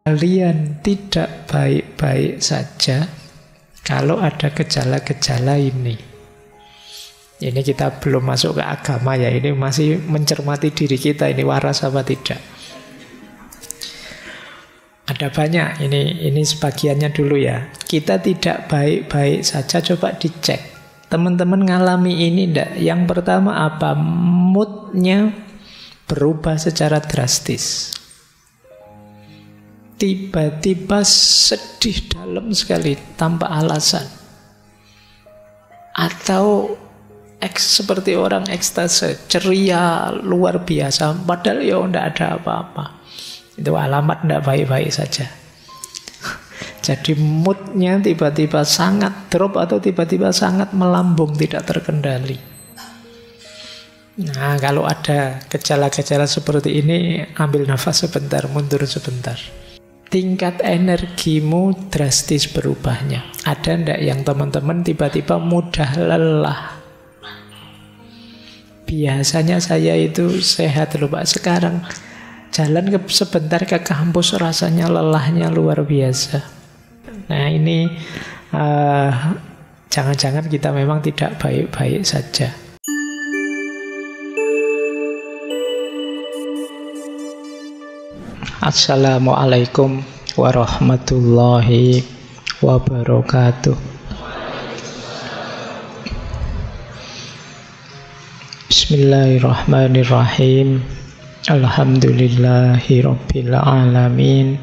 kalian tidak baik-baik saja kalau ada gejala-gejala ini. Ini kita belum masuk ke agama ya, ini masih mencermati diri kita, ini waras apa tidak. Ada banyak, ini sebagiannya dulu ya. Kita tidak baik-baik saja, coba dicek. Teman-teman ngalami ini enggak? Yang pertama apa? Moodnya berubah secara drastis. Tiba-tiba sedih dalam sekali tanpa alasan. Atau seperti orang ekstase, ceria luar biasa, padahal ya tidak ada apa-apa. Itu alamat tidak baik-baik saja. Jadi moodnya tiba-tiba sangat drop atau tiba-tiba sangat melambung, tidak terkendali. Nah, kalau ada gejala-gejala seperti ini, ambil nafas sebentar, mundur sebentar. Tingkat energimu drastis berubahnya. Ada ndak yang teman-teman tiba-tiba mudah lelah? Biasanya saya itu sehat loh Pak. Sekarang jalan sebentar ke kampus rasanya lelahnya luar biasa. Nah ini jangan-jangan kita memang tidak baik-baik saja. Assalamualaikum warahmatullahi wabarakatuh. Bismillahirrahmanirrahim. Alhamdulillahi rabbil alamin.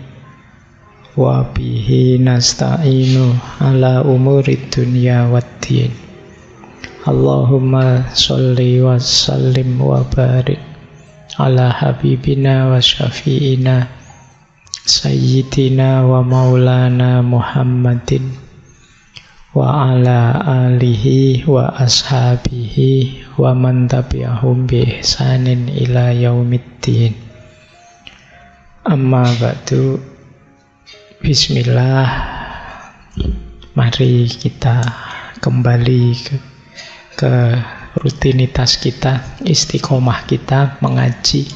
Wa bihi nasta'inu ala umurid dunya waddin. Allahumma sholli wa sallim wa barik ala habibina wa syafi'ina sayyidina wa maulana Muhammadin wa ala alihi wa ashabihi wa man tabi'ahum bi ihsanin ila yaumiddin. Amma ba'du. Bismillah. Mari kita kembali ke rutinitas kita, istiqomah kita mengaji.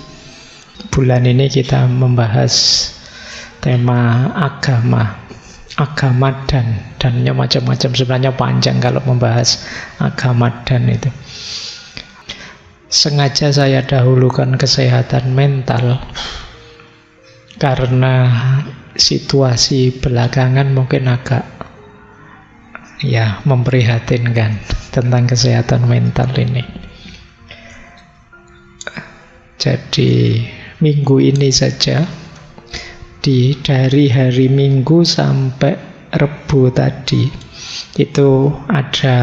Bulan ini kita membahas tema agama dannya macam-macam. Sebenarnya panjang kalau membahas agama dan itu. Sengaja saya dahulukan kesehatan mental karena situasi belakangan mungkin agak memprihatinkan tentang kesehatan mental ini. Jadi minggu ini saja, dari hari Minggu sampai Rebu tadi, itu ada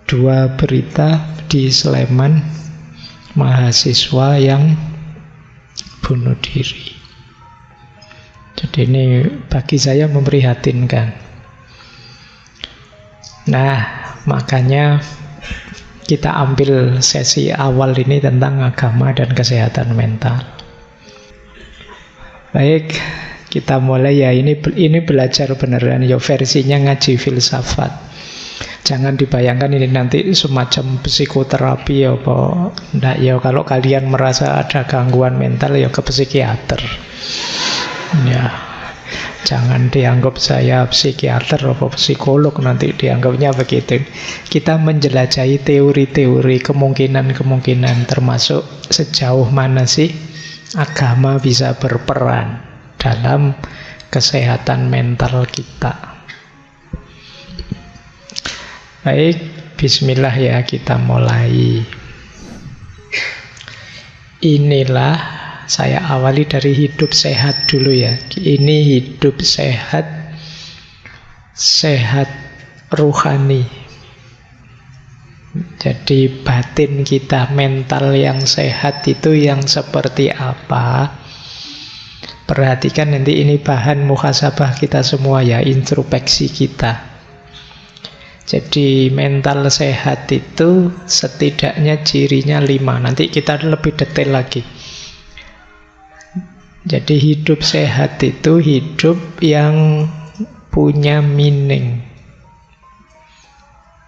2 berita di Sleman, mahasiswa yang bunuh diri. Jadi ini bagi saya memprihatinkan. Nah, makanya kita ambil sesi awal ini tentang agama dan kesehatan mental. Baik, kita mulai ya. Ini belajar beneran ya, versinya ngaji filsafat. Jangan dibayangkan ini nanti semacam psikoterapi ya apa. Nggak ya, kalau kalian merasa ada gangguan mental ya ke psikiater. Ya. Jangan dianggap saya psikiater atau psikolog, nanti dianggapnya begitu. Kita menjelajahi teori-teori, kemungkinan-kemungkinan, termasuk sejauh mana sih agama bisa berperan dalam kesehatan mental kita. Baik, bismillah ya, kita mulai. Inilah, saya awali dari hidup sehat dulu ya. Ini hidup sehat, sehat ruhani. Jadi batin kita, mental yang sehat itu yang seperti apa? Perhatikan nanti, ini bahan muhasabah kita semua ya, introspeksi kita. Jadi mental sehat itu setidaknya cirinya 5. Nanti kita lebih detail lagi. Jadi hidup sehat itu hidup yang punya meaning,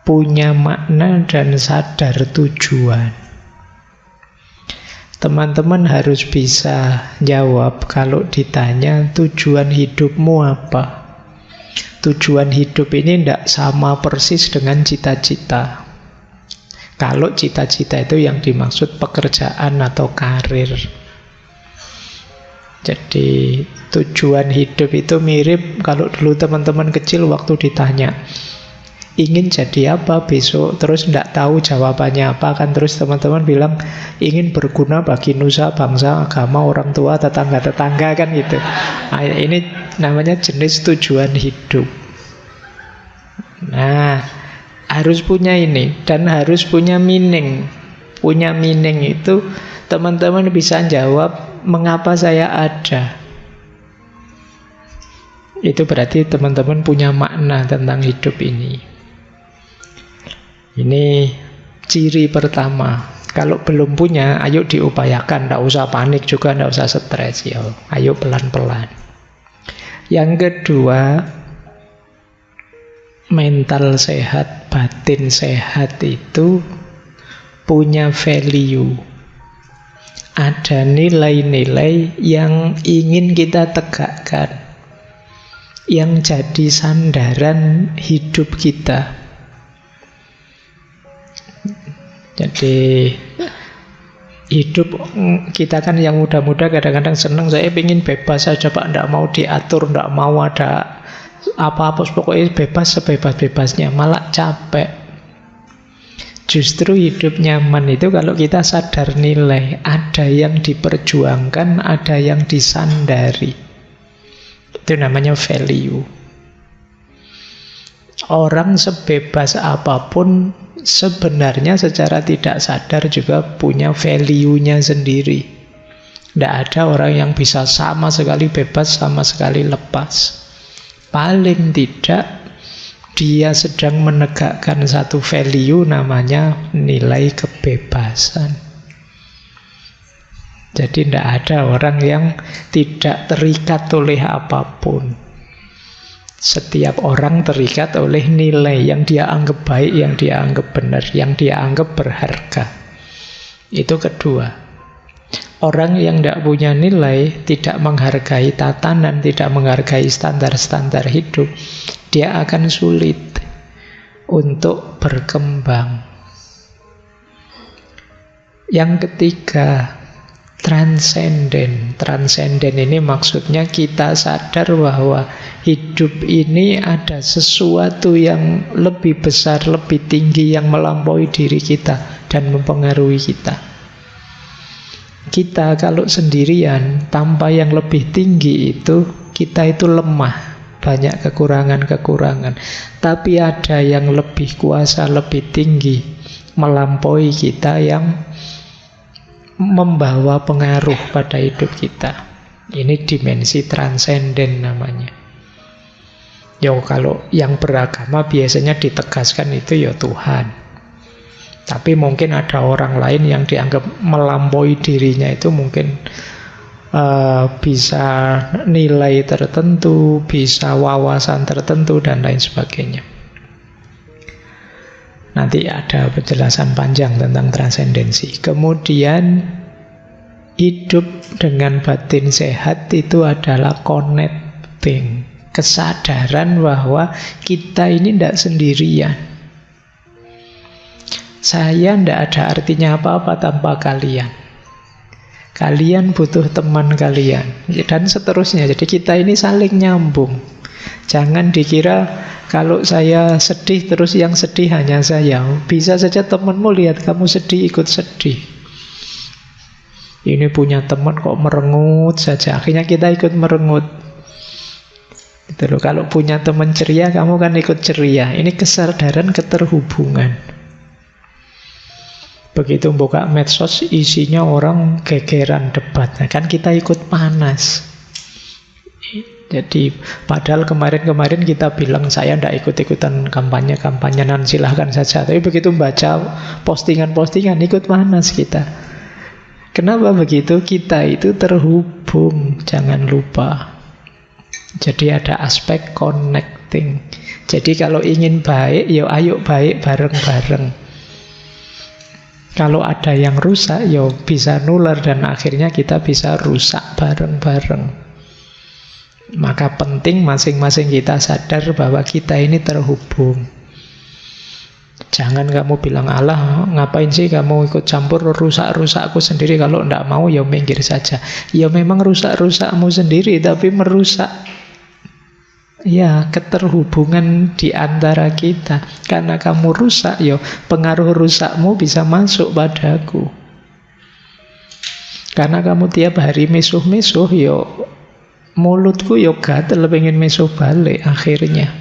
punya makna dan sadar tujuan. Teman-teman harus bisa jawab kalau ditanya tujuan hidupmu apa. Tujuan hidup ini tidak sama persis dengan cita-cita. Kalau cita-cita itu yang dimaksud pekerjaan atau karir. Jadi tujuan hidup itu mirip kalau dulu teman-teman kecil waktu ditanya ingin jadi apa besok, terus tidak tahu jawabannya apa, kan terus teman-teman bilang ingin berguna bagi nusa, bangsa, agama, orang tua, tetangga-tetangga, kan gitu. Nah, ini namanya jenis tujuan hidup. Nah, harus punya ini dan harus punya meaning. Punya meaning itu teman-teman bisa jawab mengapa saya ada. Itu berarti teman-teman punya makna tentang hidup ini. Ini ciri pertama. Kalau belum punya, ayo diupayakan. Tidak usah panik juga, tidak usah stres. Ya, ayo pelan-pelan. Yang kedua, mental sehat, batin sehat itu punya value. Ada nilai-nilai yang ingin kita tegakkan, yang jadi sandaran hidup kita. Jadi hidup kita kan yang muda-muda kadang-kadang senang, saya ingin bebas saja Pak, tidak mau diatur, tidak mau ada apa-apa, pokoknya bebas sebebas-bebasnya, malah capek. Justru hidup nyaman itu kalau kita sadar nilai, ada yang diperjuangkan, ada yang disandari. Itu namanya value. Orang sebebas apapun sebenarnya secara tidak sadar juga punya value-nya sendiri. Tidak ada orang yang bisa sama sekali bebas, sama sekali lepas. Paling tidak dia sedang menegakkan satu value namanya nilai kebebasan. Jadi tidak ada orang yang tidak terikat oleh apapun. Setiap orang terikat oleh nilai yang dia anggap baik, yang dia anggap benar, yang dia anggap berharga. Itu kedua. Orang yang tidak punya nilai, tidak menghargai tatanan, tidak menghargai standar-standar hidup, dia akan sulit untuk berkembang. Yang ketiga, transenden. Transenden ini maksudnya kita sadar bahwa hidup ini ada sesuatu yang lebih besar, lebih tinggi, yang melampaui diri kita dan mempengaruhi kita. Kita kalau sendirian tanpa yang lebih tinggi itu, kita itu lemah, banyak kekurangan-kekurangan. Tapi ada yang lebih kuasa, lebih tinggi, melampaui kita, yang membawa pengaruh pada hidup kita. Ini dimensi transenden namanya. Kalau yang beragama biasanya ditegaskan itu ya Tuhan. Tapi mungkin ada orang lain yang dianggap melampaui dirinya, itu mungkin bisa nilai tertentu, bisa wawasan tertentu, dan lain sebagainya. Nanti ada penjelasan panjang tentang transendensi. Kemudian hidup dengan batin sehat itu adalah connecting, kesadaran bahwa kita ini tidak sendirian. Saya tidak ada artinya apa-apa tanpa kalian. Kalian butuh teman kalian, dan seterusnya. Jadi kita ini saling nyambung. Jangan dikira kalau saya sedih terus yang sedih hanya saya. Bisa saja temanmu lihat kamu sedih, ikut sedih. Ini punya teman kok merengut saja, akhirnya kita ikut merengut. Gitu loh. Kalau punya teman ceria, kamu kan ikut ceria. Ini kesadaran keterhubungan. Begitu buka medsos, isinya orang gegeran debat, nah, kan kita ikut panas. Jadi padahal kemarin-kemarin kita bilang saya tidak ikut-ikutan kampanye-kampanyean, silahkan saja. Tapi begitu baca postingan-postingan, ikut panas kita. Kenapa begitu? Kita itu terhubung, jangan lupa. Jadi ada aspek connecting. Jadi kalau ingin baik, ayo baik bareng-bareng. Kalau ada yang rusak, ya bisa nular dan akhirnya kita bisa rusak bareng-bareng. Maka penting masing-masing kita sadar bahwa kita ini terhubung. Jangan kamu bilang, Allah ngapain sih kamu ikut campur rusak-rusak aku sendiri, kalau tidak mau ya minggir saja. Ya memang rusak-rusakmu sendiri, tapi merusak ya keterhubungan di antara kita. Karena kamu rusak, ya pengaruh rusakmu bisa masuk padaku. Karena kamu tiap hari misuh-misuh, ya mulutku ya gatel pengen misuh balik akhirnya.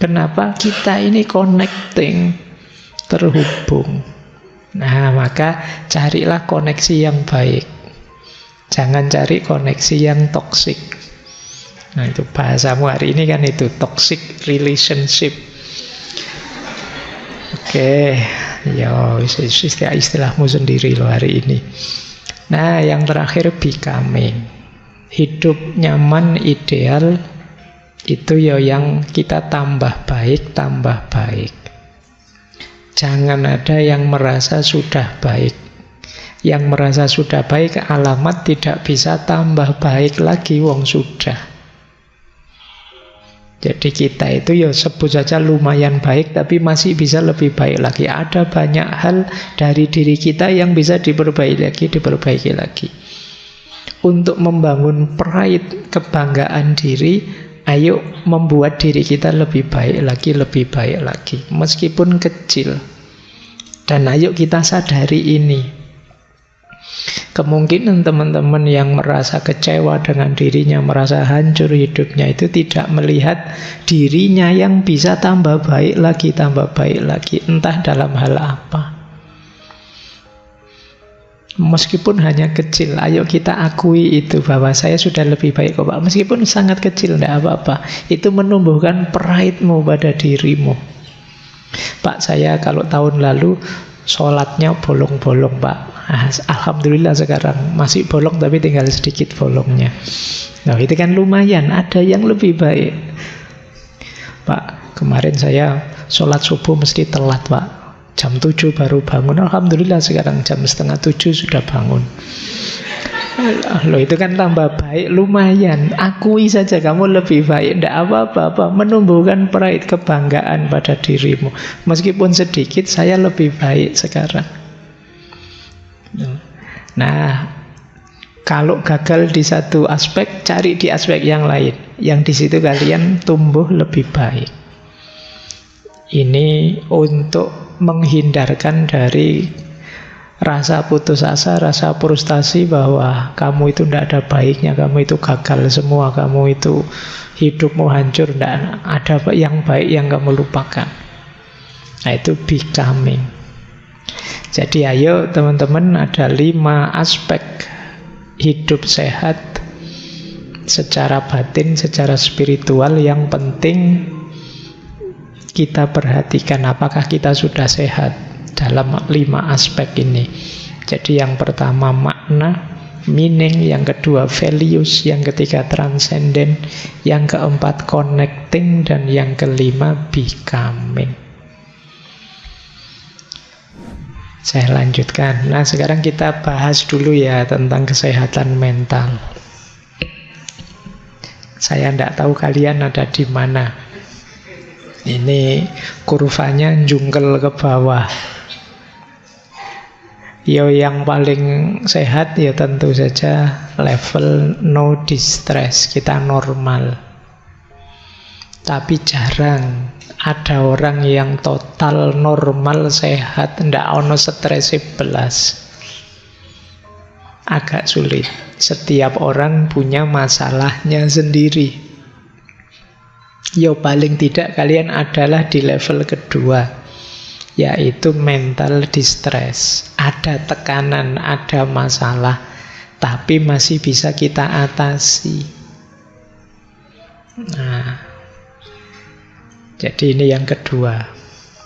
Kenapa? Kita ini connecting, terhubung. Nah, maka carilah koneksi yang baik. Jangan cari koneksi yang toksik. Nah, itu bahasamu hari ini kan itu, toxic relationship. Oke, ya istilahmu sendiri loh hari ini. Nah, yang terakhir becoming. Hidup nyaman, ideal, itu ya yang kita tambah baik, tambah baik. Jangan ada yang merasa sudah baik. Yang merasa sudah baik alamat tidak bisa tambah baik lagi, wong sudah. Jadi kita itu ya sebut saja lumayan baik, tapi masih bisa lebih baik lagi. Ada banyak hal dari diri kita yang bisa diperbaiki lagi. Untuk membangun pride, kebanggaan diri, ayo membuat diri kita lebih baik lagi, meskipun kecil. Dan ayo kita sadari ini. Kemungkinan teman-teman yang merasa kecewa dengan dirinya, merasa hancur hidupnya, itu tidak melihat dirinya yang bisa tambah baik lagi, entah dalam hal apa. Meskipun hanya kecil, ayo kita akui itu, bahwa saya sudah lebih baik kok Pak. Meskipun sangat kecil, tidak apa-apa. Itu menumbuhkan pride-mu pada dirimu. Pak, saya kalau tahun lalu sholatnya bolong-bolong Pak. Alhamdulillah sekarang masih bolong, tapi tinggal sedikit bolongnya. Nah, itu kan lumayan, ada yang lebih baik. Pak, kemarin saya sholat subuh mesti telat Pak, jam 7 baru bangun. Alhamdulillah sekarang jam 6:30 sudah bangun. Loh, itu kan tambah baik, lumayan. Akui saja kamu lebih baik, tidak apa-apa. Menumbuhkan pride, kebanggaan pada dirimu. Meskipun sedikit, saya lebih baik sekarang. Nah, kalau gagal di satu aspek, cari di aspek yang lain, yang di situ kalian tumbuh lebih baik. Ini untuk menghindarkan dari rasa putus asa, rasa frustasi bahwa kamu itu tidak ada baiknya, kamu itu gagal semua, kamu itu hidupmu hancur, tidak ada yang baik yang kamu lupakan. Nah, itu becoming. Jadi ayo teman-teman, ada 5 aspek hidup sehat secara batin, secara spiritual yang penting kita perhatikan, apakah kita sudah sehat dalam 5 aspek ini. Jadi yang pertama makna, meaning, yang kedua values, yang ketiga transcendent, yang keempat connecting, dan yang kelima becoming. Saya lanjutkan. Nah, sekarang kita bahas dulu ya tentang kesehatan mental. Saya tidak tahu kalian ada di mana. Ini kurvanya jungkel ke bawah. Yang paling sehat ya tentu saja level no distress, kita normal. Tapi jarang ada orang yang total normal sehat, ndak ono stres belas. Agak sulit. Setiap orang punya masalahnya sendiri. Paling tidak kalian adalah di level kedua, yaitu mental distress. Ada tekanan, ada masalah, tapi masih bisa kita atasi. Nah, jadi ini yang kedua.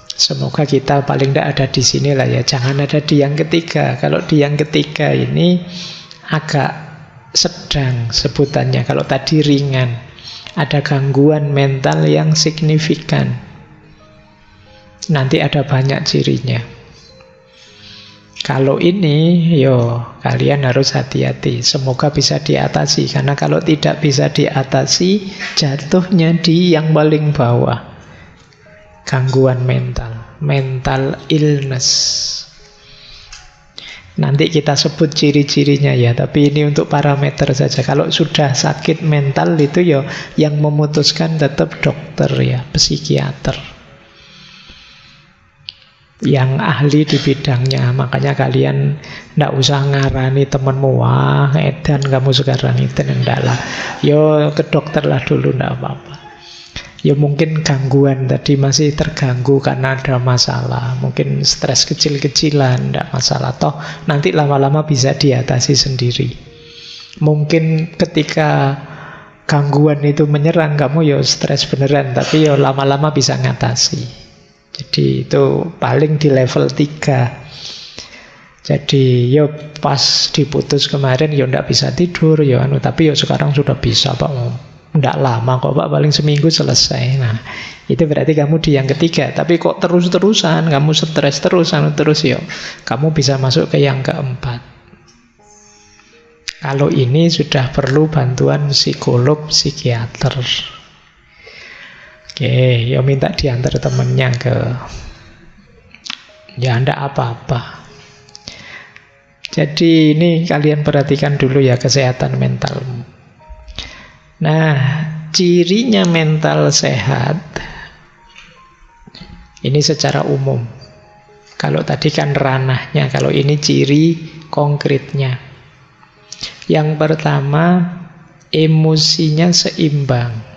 Semoga kita paling tidak ada di sini lah ya. Jangan ada di yang ketiga. Kalau di yang ketiga ini agak sedang sebutannya. Kalau tadi ringan, ada gangguan mental yang signifikan. Nanti ada banyak cirinya. Kalau ini, yo kalian harus hati-hati. Semoga bisa diatasi. Karena kalau tidak bisa diatasi, jatuhnya di yang paling bawah. Gangguan mental. Mental illness. Nanti kita sebut ciri-cirinya ya. Tapi ini untuk parameter saja. Kalau sudah sakit mental itu yo, yang memutuskan tetap dokter ya, psikiater. Yang ahli di bidangnya. Makanya kalian tidak usah ngarani temenmu, wah edan kamu sekarang itu, enggak lah. Yo ke dokter lah dulu, enggak apa-apa. Ya mungkin gangguan tadi masih terganggu karena ada masalah. Mungkin stres kecil-kecilan, enggak masalah. Toh nanti lama-lama bisa diatasi sendiri. Mungkin ketika gangguan itu menyerang kamu ya stres beneran, tapi ya lama-lama bisa ngatasi. Jadi itu paling di level 3. Jadi yo pas diputus kemarin yo ndak bisa tidur yo tapi yo sekarang sudah bisa Pak. Ndak lama kok Pak, paling seminggu selesai. Nah, itu berarti kamu di yang ketiga. Tapi kok terus-terusan kamu stres terus yo, kamu bisa masuk ke yang keempat. Kalau ini sudah perlu bantuan psikolog, psikiater. Oke, ya minta diantar temennya ke, ya ndak apa-apa. Jadi ini kalian perhatikan dulu ya kesehatan mentalmu. Nah, cirinya mental sehat ini secara umum. Kalau tadi kan ranahnya, kalau ini ciri konkretnya. Yang pertama, emosinya seimbang.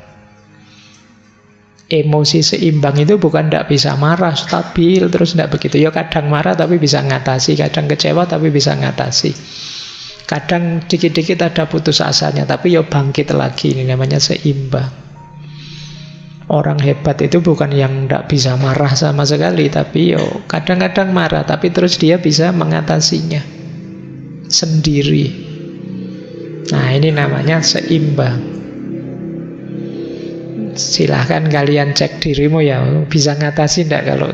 Emosi seimbang itu bukan tidak bisa marah, stabil, terus tidak begitu. Ya kadang marah tapi bisa ngatasi, kadang kecewa tapi bisa ngatasi. Kadang dikit-dikit ada putus asanya, tapi ya bangkit lagi, ini namanya seimbang. Orang hebat itu bukan yang tidak bisa marah sama sekali, tapi ya kadang-kadang marah, tapi terus dia bisa mengatasinya sendiri. Nah ini namanya seimbang. Silahkan kalian cek dirimu ya, bisa ngatasi enggak kalau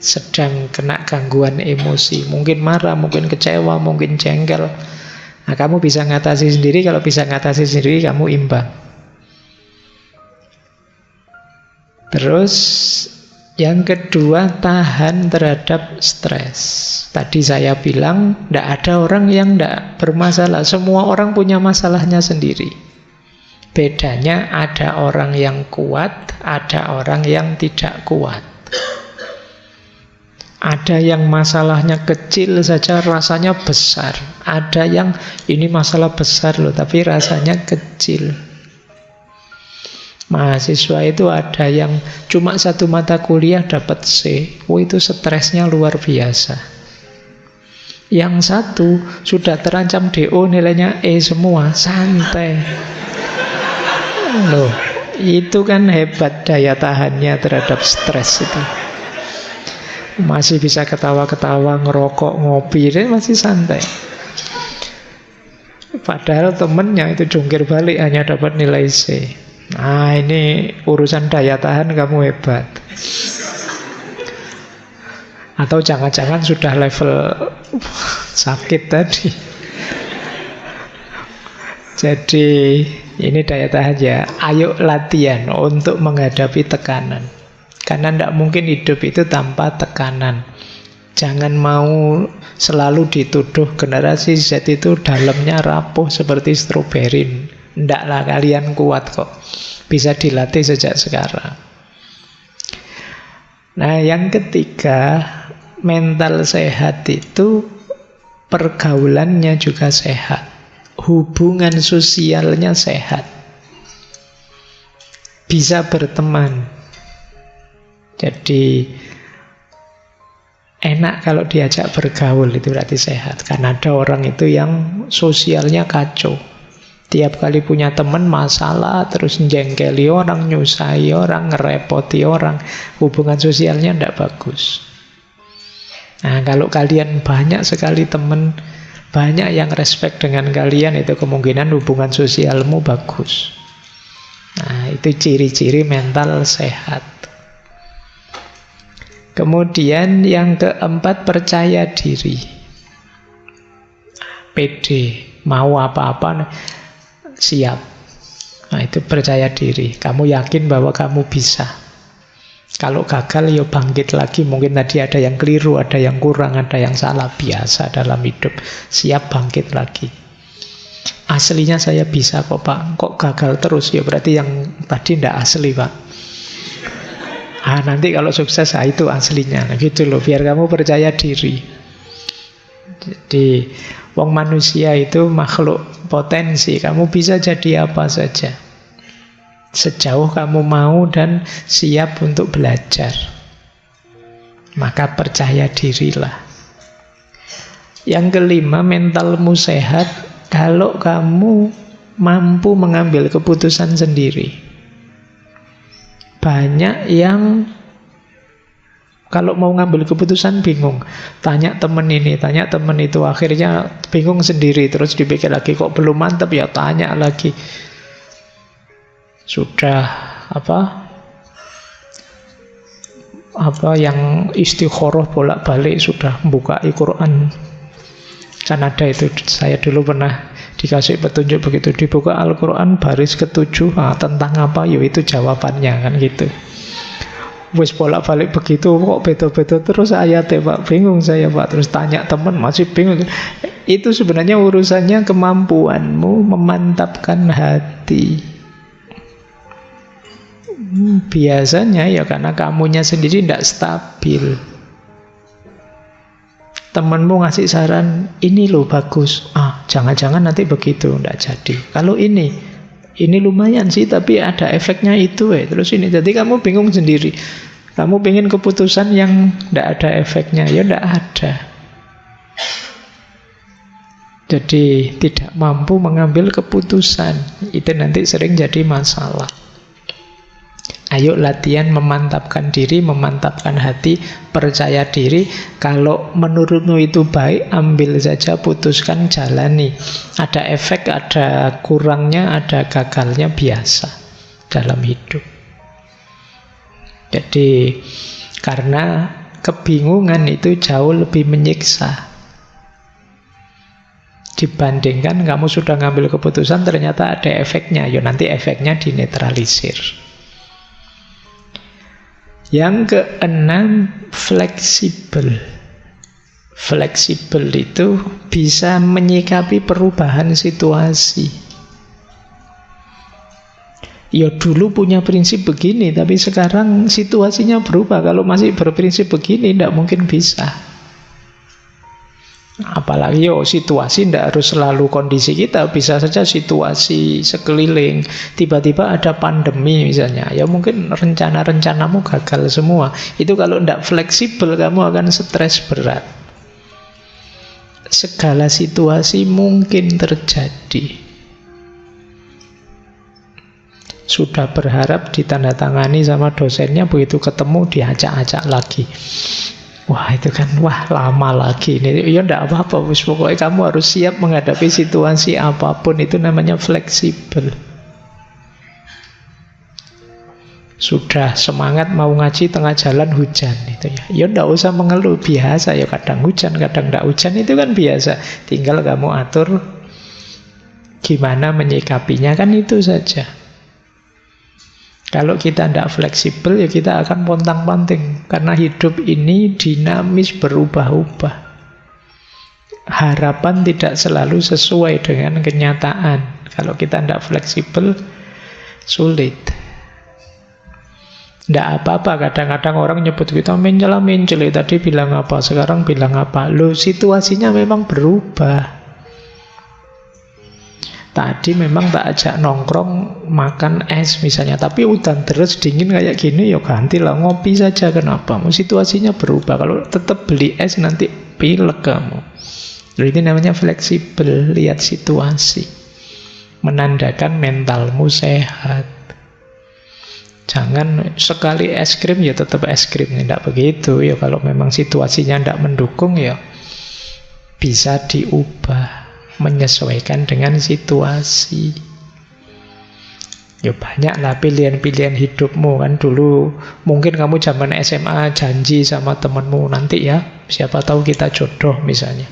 sedang kena gangguan emosi. Mungkin marah, mungkin kecewa, mungkin jengkel. Nah kamu bisa ngatasi sendiri. Kalau bisa ngatasi sendiri, kamu imbang. Terus yang kedua, tahan terhadap stres. Tadi saya bilang enggak ada orang yang enggak bermasalah. Semua orang punya masalahnya sendiri. Bedanya ada orang yang kuat, ada orang yang tidak kuat. Ada yang masalahnya kecil saja rasanya besar. Ada yang ini masalah besar loh, tapi rasanya kecil. Mahasiswa itu ada yang cuma satu mata kuliah dapat C. Itu stresnya luar biasa. Yang satu sudah terancam DO, nilainya E semua, santai. Loh, itu kan hebat daya tahannya terhadap stres itu. Masih bisa ketawa-ketawa, ngerokok, ngopi, dia masih santai. Padahal temennya itu jungkir balik hanya dapat nilai C. Nah ini urusan daya tahan kamu hebat. Atau jangan-jangan sudah level sakit tadi. Jadi ini daya tahan ya. Ayo latihan untuk menghadapi tekanan. Karena tidak mungkin hidup itu tanpa tekanan. Jangan mau selalu dituduh generasi Z itu dalamnya rapuh seperti stroberi. Ndaklah, kalian kuat kok. Bisa dilatih sejak sekarang. Nah yang ketiga, mental sehat itu pergaulannya juga sehat. Hubungan sosialnya sehat. Bisa berteman. Jadi enak kalau diajak bergaul, itu berarti sehat. Karena ada orang itu yang sosialnya kacau. Tiap kali punya teman masalah, terus jengkeli orang, nyusahi orang, ngerepoti orang. Hubungan sosialnya tidak bagus. Nah kalau kalian banyak sekali teman, banyak yang respect dengan kalian, itu kemungkinan hubungan sosialmu bagus. Nah, itu ciri-ciri mental sehat. Kemudian yang keempat, percaya diri. pede, mau apa-apa siap. Nah, itu percaya diri. Kamu yakin bahwa kamu bisa. Kalau gagal, ya bangkit lagi. Mungkin tadi ada yang keliru, ada yang kurang, ada yang salah. Biasa dalam hidup. Siap bangkit lagi. Aslinya saya bisa kok, Pak. Kok gagal terus? Ya berarti yang tadi tidak asli, Pak. Nanti kalau sukses, itu aslinya. Nah, gitu loh, biar kamu percaya diri. Jadi, wong manusia itu makhluk potensi. Kamu bisa jadi apa saja. Sejauh kamu mau dan siap untuk belajar. Maka percaya dirilah. Yang kelima, mentalmu sehat kalau kamu mampu mengambil keputusan sendiri. Banyak yang kalau mau ngambil keputusan bingung. Tanya temen ini, tanya temen itu. Akhirnya bingung sendiri. Terus dipikir lagi, kok belum mantap ya tanya lagi. Sudah apa yang istikharah bolak-balik, sudah buka Al-Quran. Kan ada itu, saya dulu pernah dikasih petunjuk begitu. Dibuka Al-Quran baris ke-7, tentang apa? Ya itu jawabannya, kan gitu. Wes bolak-balik begitu, kok beda-beda terus ayatnya, Pak. Bingung saya, Pak. Terus tanya teman, masih bingung. Itu sebenarnya urusannya kemampuanmu memantapkan hati. Biasanya ya karena kamunya sendiri tidak stabil. Temanmu ngasih saran, ini loh bagus. Jangan-jangan nanti begitu, tidak jadi. Kalau ini lumayan sih, tapi ada efeknya itu. Terus ini, jadi kamu bingung sendiri. Kamu pengen keputusan yang tidak ada efeknya, ya tidak ada. Jadi tidak mampu mengambil keputusan. Itu nanti sering jadi masalah. Ayo latihan memantapkan diri, memantapkan hati, percaya diri. Kalau menurutmu itu baik, ambil saja, putuskan, jalani. Ada efek, ada kurangnya, ada gagalnya, biasa dalam hidup. Jadi karena kebingungan itu jauh lebih menyiksa dibandingkan kamu sudah ngambil keputusan ternyata ada efeknya. Ya nanti efeknya dinetralisir. Yang keenam, fleksibel. Fleksibel itu bisa menyikapi perubahan situasi. Ya dulu punya prinsip begini, tapi sekarang situasinya berubah. Kalau masih berprinsip begini, tidak mungkin bisa. Apalagi situasi tidak harus selalu kondisi kita, bisa saja situasi sekeliling. Tiba-tiba ada pandemi misalnya, ya mungkin rencana-rencanamu gagal semua. Itu kalau tidak fleksibel, kamu akan stres berat. Segala situasi mungkin terjadi. Sudah berharap ditandatangani sama dosennya, begitu ketemu diacak-acak lagi. Wah itu kan, lama lagi ini. Ya enggak apa-apa, pokoknya kamu harus siap menghadapi situasi apapun. Itu namanya fleksibel. Sudah semangat mau ngaji, tengah jalan hujan itu ya. Ya enggak usah mengeluh, biasa ya, kadang hujan, kadang enggak hujan, itu kan biasa. Tinggal kamu atur gimana menyikapinya, kan itu saja. Kalau kita tidak fleksibel, ya kita akan pontang-panting. Karena hidup ini dinamis, berubah-ubah. Harapan tidak selalu sesuai dengan kenyataan. Kalau kita tidak fleksibel, sulit. Tidak apa-apa, kadang-kadang orang nyebut kita mencela-mencela. Tadi bilang apa, sekarang bilang apa. Loh, situasinya memang berubah. Tadi memang tak ajak nongkrong makan es misalnya, tapi udan terus dingin kayak gini, ya gantilah ngopi saja. Kenapa? Situasinya berubah. Kalau tetap beli es nanti pilek kamu. Jadi ini namanya fleksibel, lihat situasi, menandakan mentalmu sehat. Jangan sekali es krim ya tetap es krim, tidak begitu. Ya kalau memang situasinya tidak mendukung, ya bisa diubah, menyesuaikan dengan situasi. Ya banyaklah pilihan-pilihan hidupmu kan. Dulu mungkin kamu zaman SMA janji sama temanmu, nanti ya siapa tahu kita jodoh misalnya.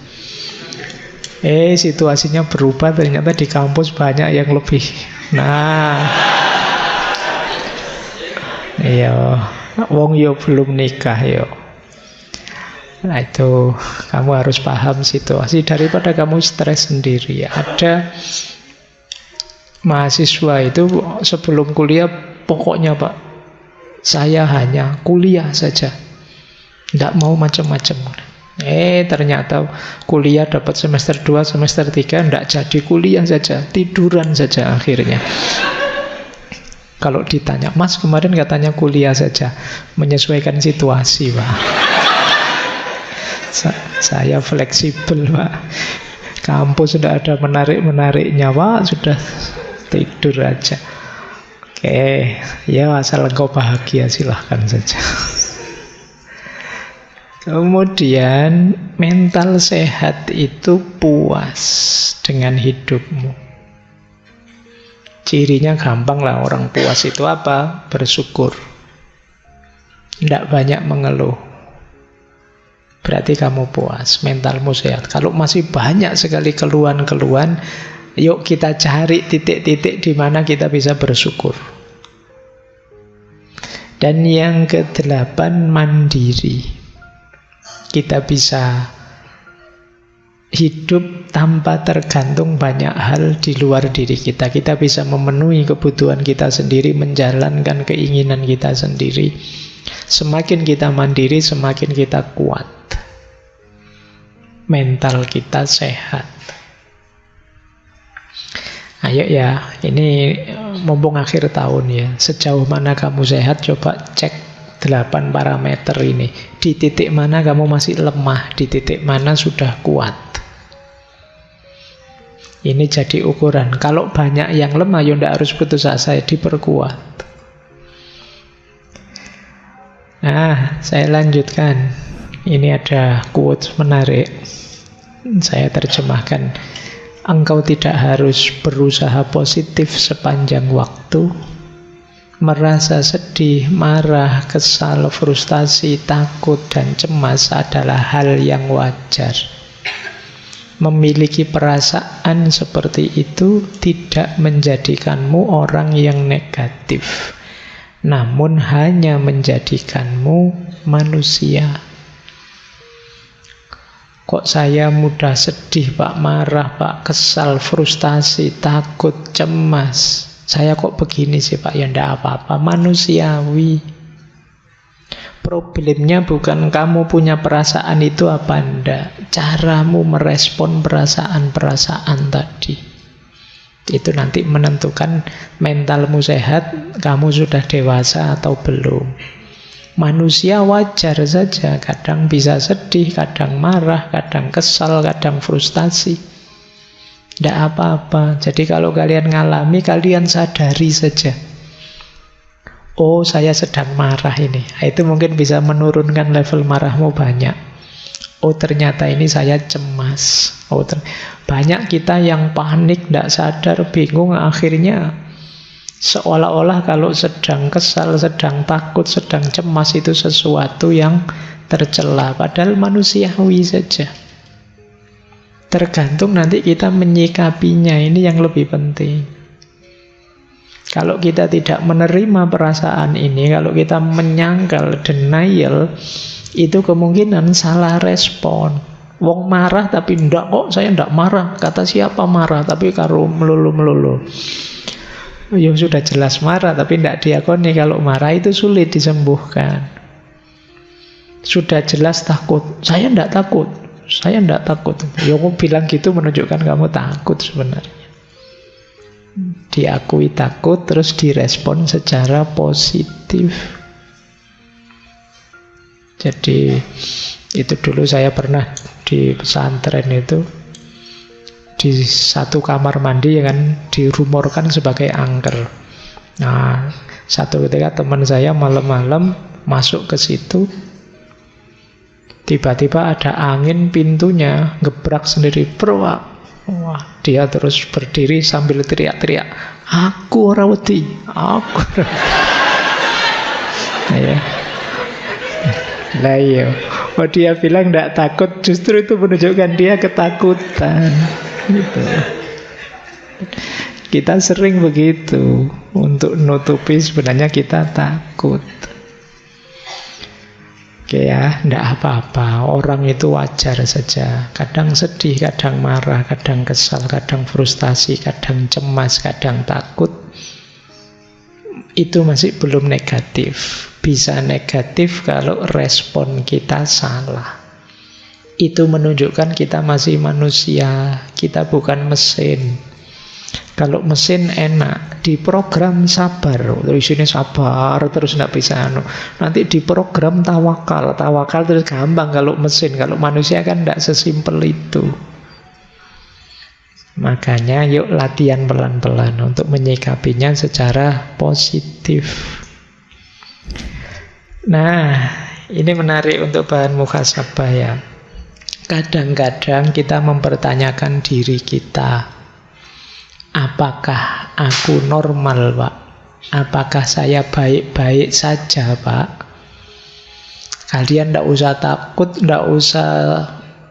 Situasinya berubah, ternyata di kampus banyak yang lebih. Nah, iya, wong yo belum nikah yo. Nah itu kamu harus paham situasi daripada kamu stres sendiri. Ada mahasiswa itu sebelum kuliah, pokoknya Pak, saya hanya kuliah saja, tidak mau macam-macam. Ternyata kuliah dapat semester 2, semester 3, tidak jadi kuliah saja, tiduran saja akhirnya. Kalau ditanya, Mas kemarin katanya kuliah saja, menyesuaikan situasi Pak. Saya fleksibel Pak. Kampus sudah ada menarik-menariknya Pak, sudah tidur aja. Oke, ya asal engkau bahagia silahkan saja. Kemudian mental sehat itu puas dengan hidupmu. Cirinya gampang lah, orang puas itu apa? Bersyukur. Tidak banyak mengeluh. Berarti kamu puas, mentalmu sehat. Kalau masih banyak sekali keluhan-keluhan, yuk kita cari titik-titik di mana kita bisa bersyukur. Dan yang ke-8, mandiri. Kita bisa hidup tanpa tergantung banyak hal di luar diri kita. Kita bisa memenuhi kebutuhan kita sendiri, menjalankan keinginan kita sendiri. Semakin kita mandiri, semakin kita kuat. Mental kita sehat. Ayo ya, ini mumpung akhir tahun ya. Sejauh mana kamu sehat, coba cek 8 parameter ini. Di titik mana kamu masih lemah, di titik mana sudah kuat. Ini jadi ukuran. Kalau banyak yang lemah, ya tidak harus putus asa, diperkuat. Nah, saya lanjutkan. Ini ada quotes menarik. Saya terjemahkan. Engkau tidak harus berusaha positif sepanjang waktu. Merasa sedih, marah, kesal, frustasi, takut, dan cemas adalah hal yang wajar. Memiliki perasaan seperti itu tidak menjadikanmu orang yang negatif, namun hanya menjadikanmu manusia. Kok saya mudah sedih, Pak, marah, Pak, kesal, frustasi, takut, cemas. Saya kok begini sih Pak? Ya enggak apa-apa, manusiawi. Problemnya bukan kamu punya perasaan itu apa enggak, caramu merespon perasaan-perasaan tadi. Itu nanti menentukan mentalmu sehat, kamu sudah dewasa atau belum. Manusia wajar saja, kadang bisa sedih, kadang marah, kadang kesal, kadang frustasi. Tidak apa-apa. Jadi kalau kalian ngalami, kalian sadari saja. Oh, saya sedang marah ini. Itu mungkin bisa menurunkan level marahmu banyak. Oh, ternyata ini saya cemas. Banyak kita yang panik, tidak sadar, bingung. Akhirnya seolah-olah kalau sedang kesal, sedang takut, sedang cemas itu sesuatu yang tercela. Padahal manusiawi saja. Tergantung nanti kita menyikapinya, ini yang lebih penting. Kalau kita tidak menerima perasaan ini, kalau kita menyangkal, denial, itu kemungkinan salah respon. Wong marah tapi ndak kok, saya ndak marah. Kata siapa marah, tapi karo melulu-melulu. Ya sudah jelas marah, tapi ndak diakoni. Kalau marah itu sulit disembuhkan. Sudah jelas takut, saya ndak takut. Saya tidak takut. Ya kamu bilang gitu menunjukkan kamu takut sebenarnya. Diakui takut, terus direspon secara positif. Jadi itu dulu saya pernah di pesantren itu, di satu kamar mandi ya kan, dirumorkan sebagai angker. Nah, satu ketika teman saya malam-malam masuk ke situ. Tiba-tiba ada angin, pintunya gebrak sendiri. Wah, dia terus berdiri sambil teriak-teriak, aku ora wedi, aku. Ya. Lah iya, Oh, dia bilang tidak takut, justru itu menunjukkan dia ketakutan. Gitu. Kita sering begitu. Untuk nutupi sebenarnya kita takut. Oke ya, tidak apa-apa. Orang itu wajar saja. Kadang sedih, kadang marah, kadang kesal, kadang frustasi, kadang cemas, kadang takut. Itu masih belum negatif. Bisa negatif kalau respon kita salah. Itu menunjukkan kita masih manusia. Kita bukan mesin. Kalau mesin enak, diprogram sabar, terus ini sabar, terus tidak bisa nanti diprogram tawakal, tawakal terus gampang kalau mesin. Kalau manusia kan tidak sesimpel itu. Makanya yuk latihan pelan-pelan untuk menyikapinya secara positif. Nah, ini menarik untuk bahan muhasabah ya. Kadang-kadang kita mempertanyakan diri kita. Apakah aku normal, Pak? Apakah saya baik-baik saja, Pak? Kalian tidak usah takut, tidak usah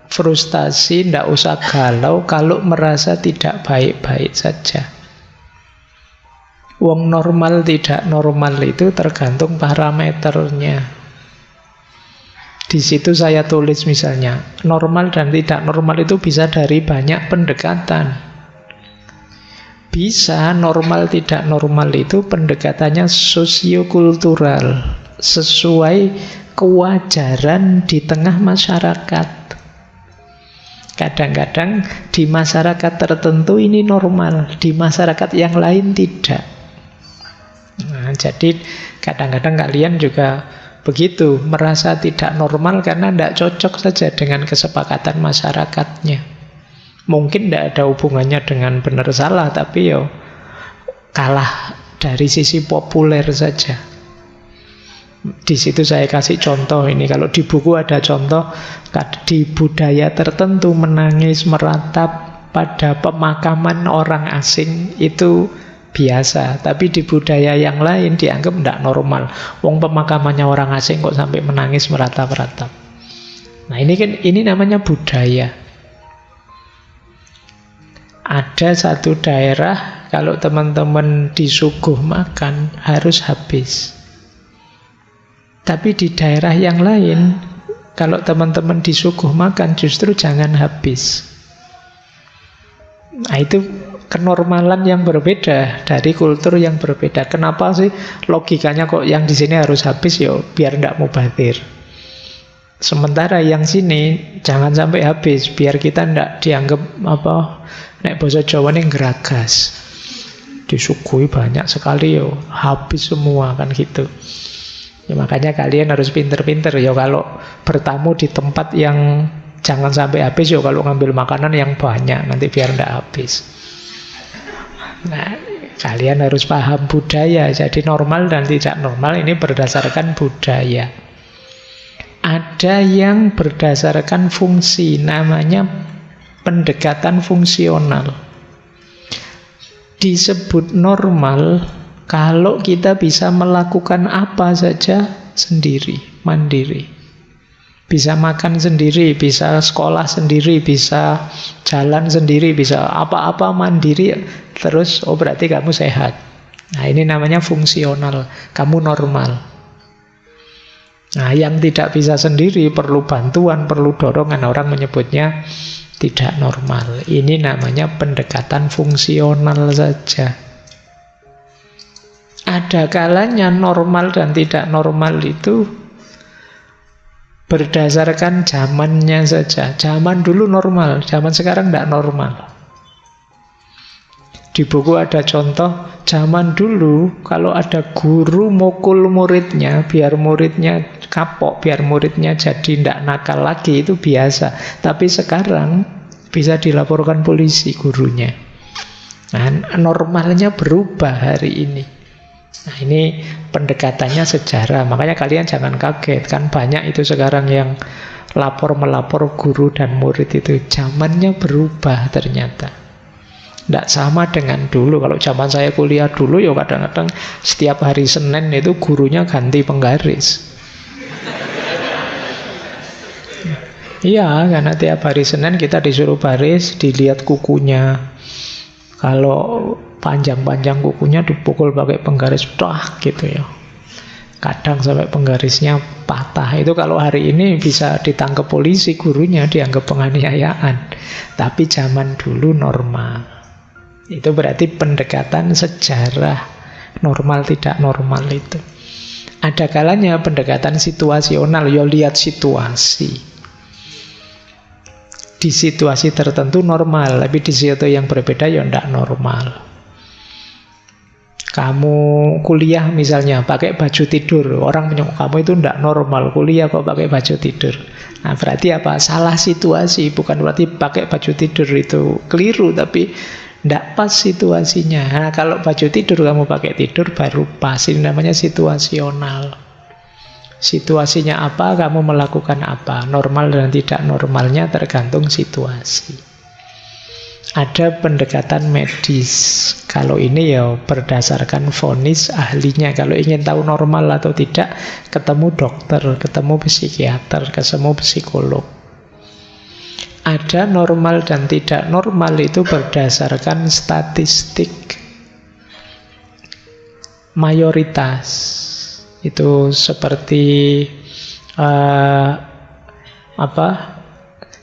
frustasi, tidak usah galau kalau merasa tidak baik-baik saja. Wong normal tidak normal itu tergantung parameternya. Di situ saya tulis misalnya, normal dan tidak normal itu bisa dari banyak pendekatan. Bisa normal tidak normal itu pendekatannya sosiokultural, sesuai kewajaran di tengah masyarakat. Kadang-kadang di masyarakat tertentu ini normal, di masyarakat yang lain tidak. Nah, jadi kadang-kadang kalian juga begitu, merasa tidak normal karena tidak cocok saja dengan kesepakatan masyarakatnya. Mungkin tidak ada hubungannya dengan benar salah, tapi ya kalah dari sisi populer saja. Di situ saya kasih contoh ini. Kalau di buku ada contoh, di budaya tertentu menangis meratap pada pemakaman orang asing itu biasa. Tapi di budaya yang lain dianggap tidak normal. Wong pemakamannya orang asing kok sampai menangis meratap-ratap. Nah ini namanya budaya. Ada satu daerah, kalau teman-teman disuguh makan, harus habis. Tapi di daerah yang lain, kalau teman-teman disuguh makan, justru jangan habis. Nah, itu kenormalan yang berbeda dari kultur yang berbeda. Kenapa sih logikanya kok yang di sini harus habis? Ya, biar tidak mubazir. Sementara yang sini jangan sampai habis, biar kita tidak dianggap nek bahasa Jawa ini geragas. Disuguhi banyak sekali yo, habis semua kan gitu. Ya, makanya kalian harus pinter-pinter ya kalau bertamu di tempat yang jangan sampai habis ya, kalau ngambil makanan yang banyak nanti biar tidak habis. Nah, kalian harus paham budaya. Jadi normal dan tidak normal ini berdasarkan budaya. Ada yang berdasarkan fungsi, namanya pendekatan fungsional. Disebut normal kalau kita bisa melakukan apa saja sendiri, mandiri. Bisa makan sendiri, bisa sekolah sendiri, bisa jalan sendiri, bisa apa-apa mandiri. Terus, oh berarti kamu sehat. Nah, ini namanya fungsional, kamu normal. Nah, yang tidak bisa sendiri, perlu bantuan, perlu dorongan, orang menyebutnya tidak normal. Ini namanya pendekatan fungsional saja. Ada kalanya normal dan tidak normal itu berdasarkan zamannya saja. Zaman dulu normal, zaman sekarang tidak normal. Di buku ada contoh, zaman dulu kalau ada guru mukul muridnya, biar muridnya kapok, biar muridnya jadi tidak nakal lagi, itu biasa. Tapi sekarang bisa dilaporkan polisi gurunya. Nah, normalnya berubah hari ini. Nah, ini pendekatannya sejarah. Makanya kalian jangan kaget, kan banyak itu sekarang yang lapor-melapor guru dan murid itu. Zamannya berubah ternyata. Tidak sama dengan dulu. Kalau zaman saya kuliah dulu, ya kadang-kadang setiap hari Senin itu gurunya ganti penggaris. Iya, karena tiap hari Senin kita disuruh baris, dilihat kukunya. Kalau panjang-panjang kukunya dipukul pakai penggaris, gitu ya. Kadang sampai penggarisnya patah. Itu kalau hari ini bisa ditangkap polisi, gurunya dianggap penganiayaan. Tapi zaman dulu normal. Itu berarti pendekatan sejarah normal tidak normal itu. Ada kalanya pendekatan situasional, ya lihat situasi. Di situasi tertentu normal, tapi di situasi yang berbeda ya tidak normal. Kamu kuliah misalnya pakai baju tidur, orang menyebut kamu itu tidak normal, kuliah kok pakai baju tidur. Nah berarti apa? Salah situasi, bukan berarti pakai baju tidur itu keliru, tapi tidak pas situasinya. Nah, kalau baju tidur kamu pakai tidur baru pas, ini namanya situasional. Situasinya apa, kamu melakukan apa. Normal dan tidak normalnya tergantung situasi. Ada pendekatan medis. Kalau ini ya berdasarkan vonis ahlinya. Kalau ingin tahu normal atau tidak, ketemu dokter, ketemu psikiater, ketemu psikolog. Ada normal dan tidak normal itu berdasarkan statistik. Mayoritas. Itu seperti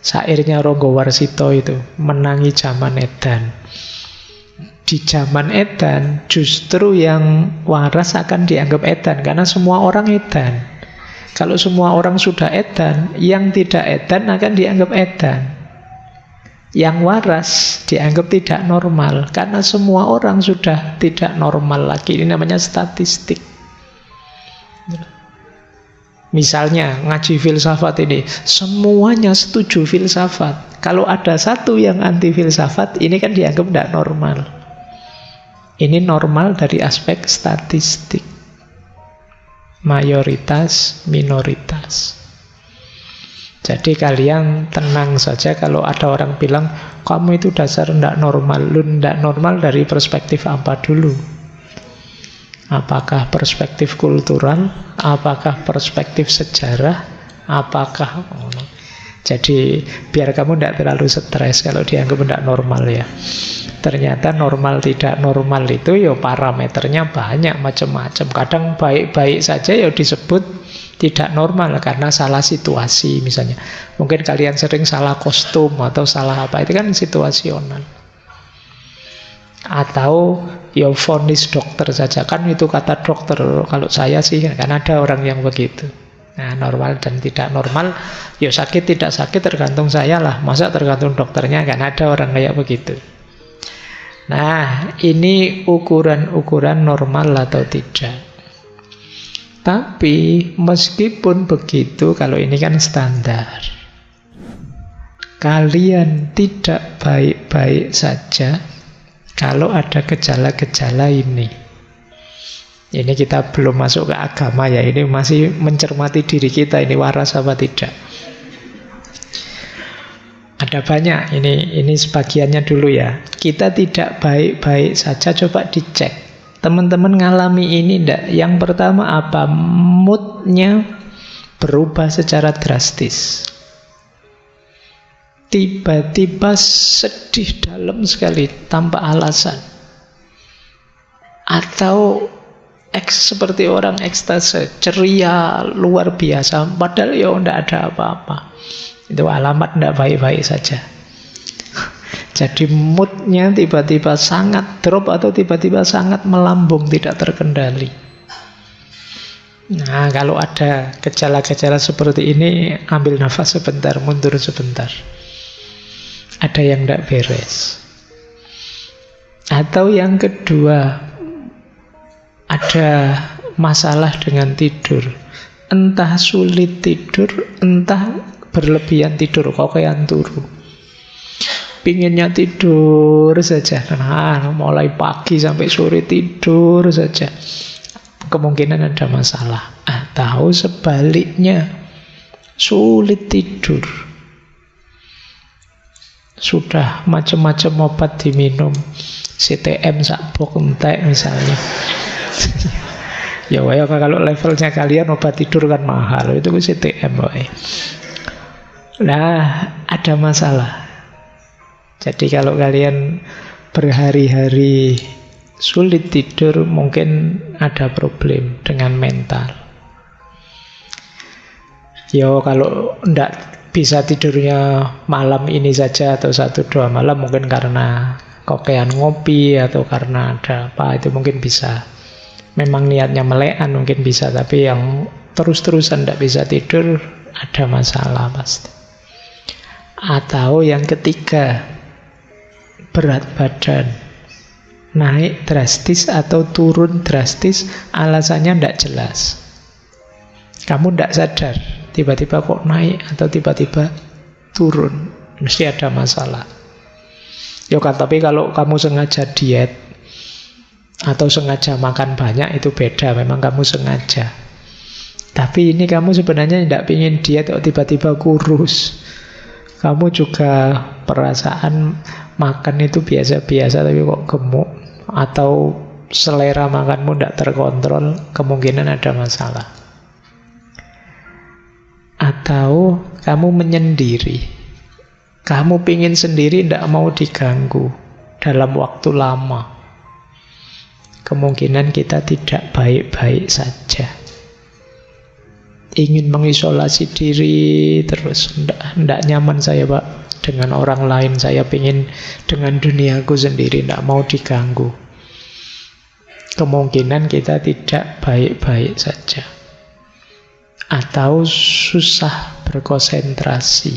syairnya Ronggo Warsito itu, menangi zaman edan. Di zaman edan justru yang waras akan dianggap edan, karena semua orang edan. Kalau semua orang sudah edan, yang tidak edan akan dianggap edan. Yang waras dianggap tidak normal, karena semua orang sudah tidak normal lagi. Ini namanya statistik. Misalnya ngaji filsafat ini, semuanya setuju filsafat. Kalau ada satu yang anti filsafat, ini kan dianggap tidak normal. Ini normal dari aspek statistik. Mayoritas, minoritas. Jadi kalian tenang saja kalau ada orang bilang, kamu itu dasar tidak normal. Lu tidak normal dari perspektif apa dulu? Apakah perspektif kultural? Apakah perspektif sejarah? Apakah... Jadi biar kamu tidak terlalu stres kalau dianggap tidak normal ya. Ternyata normal tidak normal itu ya parameternya banyak macam-macam. Kadang baik-baik saja ya disebut tidak normal karena salah situasi misalnya. Mungkin kalian sering salah kostum atau salah apa, itu kan situasional. Atau ya vonis dokter saja, kan itu kata dokter. Kalau saya sih kan ada orang yang begitu. Nah normal dan tidak normal, ya sakit tidak sakit tergantung saya lah, masa tergantung dokternya, kan ada orang kayak begitu. Nah ini ukuran-ukuran normal atau tidak. Tapi meskipun begitu, kalau ini kan standar, kalian tidak baik-baik saja kalau ada gejala-gejala ini. Ini kita belum masuk ke agama ya, ini masih mencermati diri kita, ini waras apa tidak. Ada banyak, ini sebagiannya dulu ya. Kita tidak baik-baik saja, coba dicek. Teman-teman ngalami ini enggak? Yang pertama apa? Moodnya berubah secara drastis. Tiba-tiba sedih dalam sekali tanpa alasan, atau seperti orang ekstase, ceria luar biasa padahal ya tidak ada apa-apa. Itu alamat tidak baik-baik saja. Jadi moodnya tiba-tiba sangat drop atau tiba-tiba sangat melambung, tidak terkendali. Nah kalau ada gejala-gejala seperti ini, ambil nafas sebentar, mundur sebentar. Ada yang tidak beres. Atau yang kedua, ada masalah dengan tidur. Entah sulit tidur, entah berlebihan tidur, kokean turu. Pinginnya tidur saja. Nah, mulai pagi sampai sore tidur saja. Kemungkinan ada masalah. Atau sebaliknya, sulit tidur. Sudah macam-macam obat diminum, CTM sakbok entek misalnya. Ya kalau levelnya kalian obat tidur kan mahal, itu CTM. Nah, ada masalah. Jadi kalau kalian berhari-hari sulit tidur, mungkin ada problem dengan mental. Yo, kalau ndak bisa tidurnya malam ini saja atau 1-2 malam, mungkin karena kokean ngopi atau karena ada apa, itu mungkin bisa. Memang niatnya melekan mungkin bisa, tapi yang terus-terusan ndak bisa tidur, ada masalah pasti. Atau yang ketiga, berat badan naik drastis atau turun drastis, alasannya tidak jelas. Kamu tidak sadar, tiba-tiba kok naik atau tiba-tiba turun, mesti ada masalah. Yo kan, tapi kalau kamu sengaja diet atau sengaja makan banyak, itu beda, memang kamu sengaja. Tapi ini kamu sebenarnya tidak ingin diet kok tiba-tiba kurus. Kamu juga perasaan makan itu biasa-biasa tapi kok gemuk, atau selera makanmu tidak terkontrol, kemungkinan ada masalah. Atau kamu menyendiri, kamu pingin sendiri, tidak mau diganggu dalam waktu lama, kemungkinan kita tidak baik-baik saja. Ingin mengisolasi diri terus, tidak nyaman saya Pak dengan orang lain, saya ingin dengan duniaku sendiri, tidak mau diganggu. Kemungkinan kita tidak baik-baik saja. Atau susah berkonsentrasi,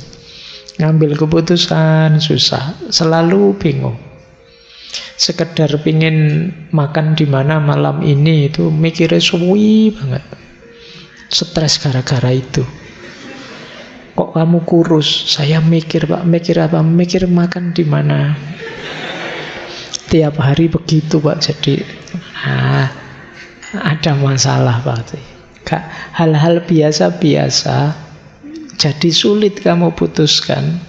ngambil keputusan susah, selalu bingung. Sekedar pingin makan di mana malam ini, itu mikirnya suwi banget. Stres gara-gara itu. Kok kamu kurus? Saya mikir Pak, mikir apa? Mikir makan di mana. Tiap hari begitu Pak. Jadi ada masalah Pak. Hal-hal biasa-biasa jadi sulit kamu putuskan.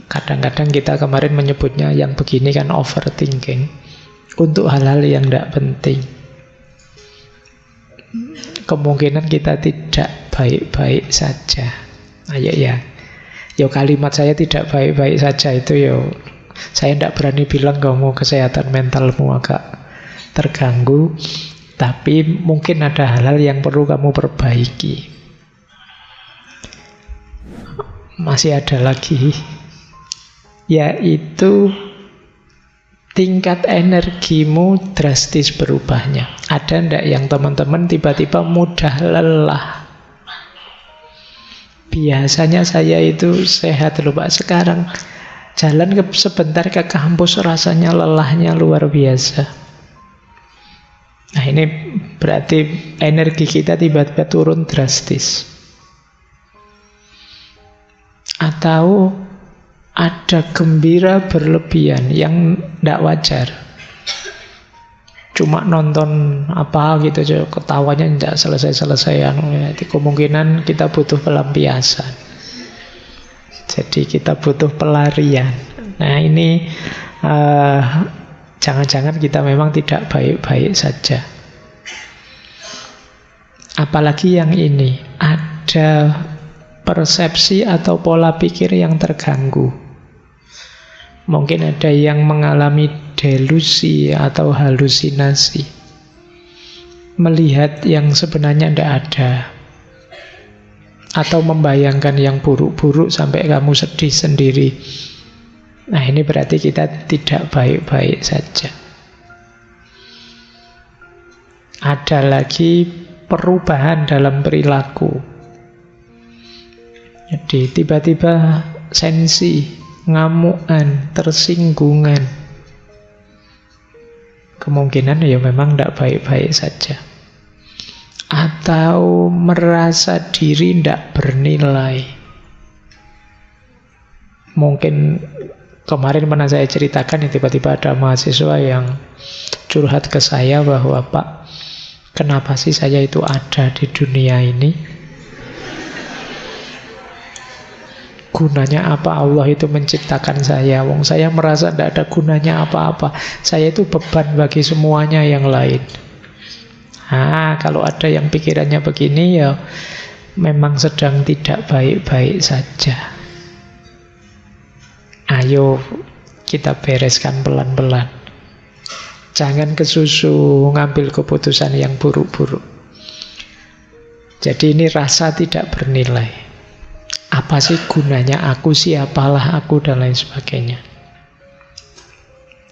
Kadang-kadang kita kemarin menyebutnya yang begini kan overthinking, untuk hal-hal yang tidak penting. Kemungkinan kita tidak baik-baik saja. Ayo ya. Yo, kalimat saya tidak baik-baik saja itu yo, saya tidak berani bilang kamu kesehatan mentalmu agak terganggu, tapi mungkin ada hal-hal yang perlu kamu perbaiki. Masih ada lagi, yaitu tingkat energimu drastis berubahnya. Ada ndak yang teman-teman tiba-tiba mudah lelah? Biasanya saya itu sehat loh Pak, sekarang jalan sebentar ke kampus rasanya lelahnya luar biasa. Nah ini berarti energi kita tiba-tiba turun drastis. Atau ada gembira berlebihan yang tidak wajar. Cuma nonton apa gitu aja, ketawanya tidak selesai-selesai. Jadi kemungkinan kita butuh pelampiasan. Jadi kita butuh pelarian. Nah ini jangan-jangan kita memang tidak baik-baik saja. Apalagi yang ini, ada persepsi atau pola pikir yang terganggu. Mungkin ada yang mengalami delusi atau halusinasi, melihat yang sebenarnya tidak ada, atau membayangkan yang buruk-buruk sampai kamu sedih sendiri. Nah ini berarti kita tidak baik-baik saja. Ada lagi perubahan dalam perilaku. Jadi tiba-tiba sensi, ngamukan, tersinggungan. Kemungkinan ya memang tidak baik-baik saja. Atau merasa diri tidak bernilai. Mungkin kemarin pernah saya ceritakan, ya, tiba-tiba ada mahasiswa yang curhat ke saya bahwa Pak, kenapa sih saya itu ada di dunia ini? Gunanya apa Allah itu menciptakan saya? Wong saya merasa tidak ada gunanya apa-apa. Saya itu beban bagi semuanya yang lain. Kalau ada yang pikirannya begini ya, memang sedang tidak baik-baik saja. Ayo kita bereskan pelan-pelan. Jangan kesusu ngambil keputusan yang buruk-buruk. Jadi ini rasa tidak bernilai. Apa sih gunanya aku, siapalah aku, dan lain sebagainya.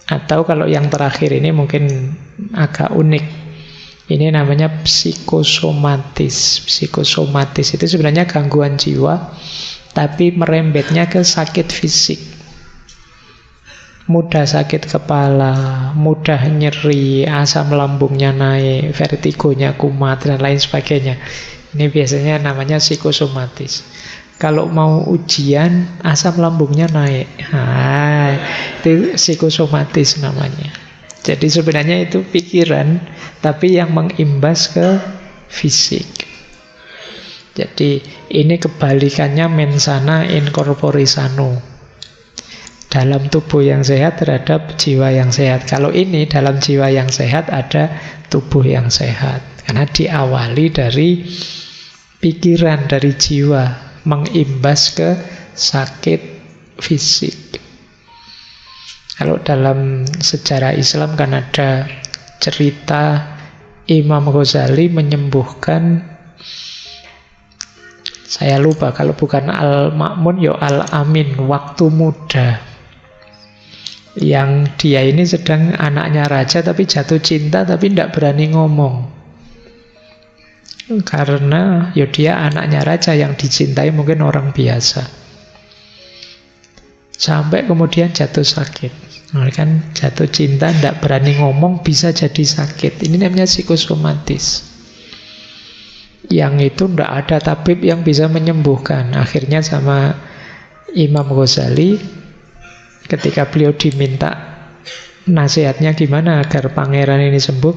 Atau kalau yang terakhir ini mungkin agak unik. Ini namanya psikosomatis. Psikosomatis itu sebenarnya gangguan jiwa, tapi merembetnya ke sakit fisik. Mudah sakit kepala, mudah nyeri, asam lambungnya naik, vertigonya kumat, dan lain sebagainya. Ini biasanya namanya psikosomatis. Kalau mau ujian, asam lambungnya naik. Nah, itu psikosomatis namanya. Jadi sebenarnya itu pikiran, tapi yang mengimbas ke fisik. Jadi ini kebalikannya mensana in corpore sano. Dalam tubuh yang sehat terhadap jiwa yang sehat. Kalau ini dalam jiwa yang sehat ada tubuh yang sehat. Karena diawali dari pikiran, dari jiwa, mengimbas ke sakit fisik. Kalau dalam sejarah Islam kan ada cerita Imam Ghazali menyembuhkan, saya lupa, kalau bukan Al-Ma'mun ya Al-Amin, waktu muda. Yang dia ini sedang anaknya raja tapi jatuh cinta tapi tidak berani ngomong. Karena ya dia anaknya raja yang dicintai mungkin orang biasa. Sampai kemudian jatuh sakit. Nah, kan jatuh cinta tidak berani ngomong bisa jadi sakit. Ini namanya psikosomatis. Yang itu tidak ada tabib yang bisa menyembuhkan. Akhirnya sama Imam Ghazali, ketika beliau diminta nasihatnya gimana agar pangeran ini sembuh,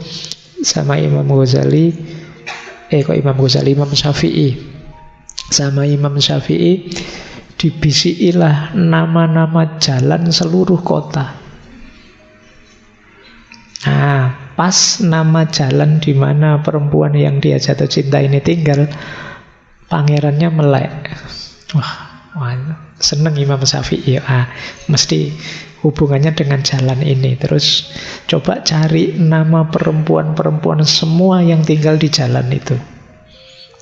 sama Imam Ghazali, Imam Syafi'i, sama Imam Syafi'i dibisikilah nama-nama jalan seluruh kota. Nah, pas nama jalan di mana perempuan yang dia jatuh cinta ini tinggal, pangerannya melek. Wah, seneng Imam Syafi'i. Mesti hubungannya dengan jalan ini. Terus coba cari nama perempuan-perempuan semua yang tinggal di jalan itu.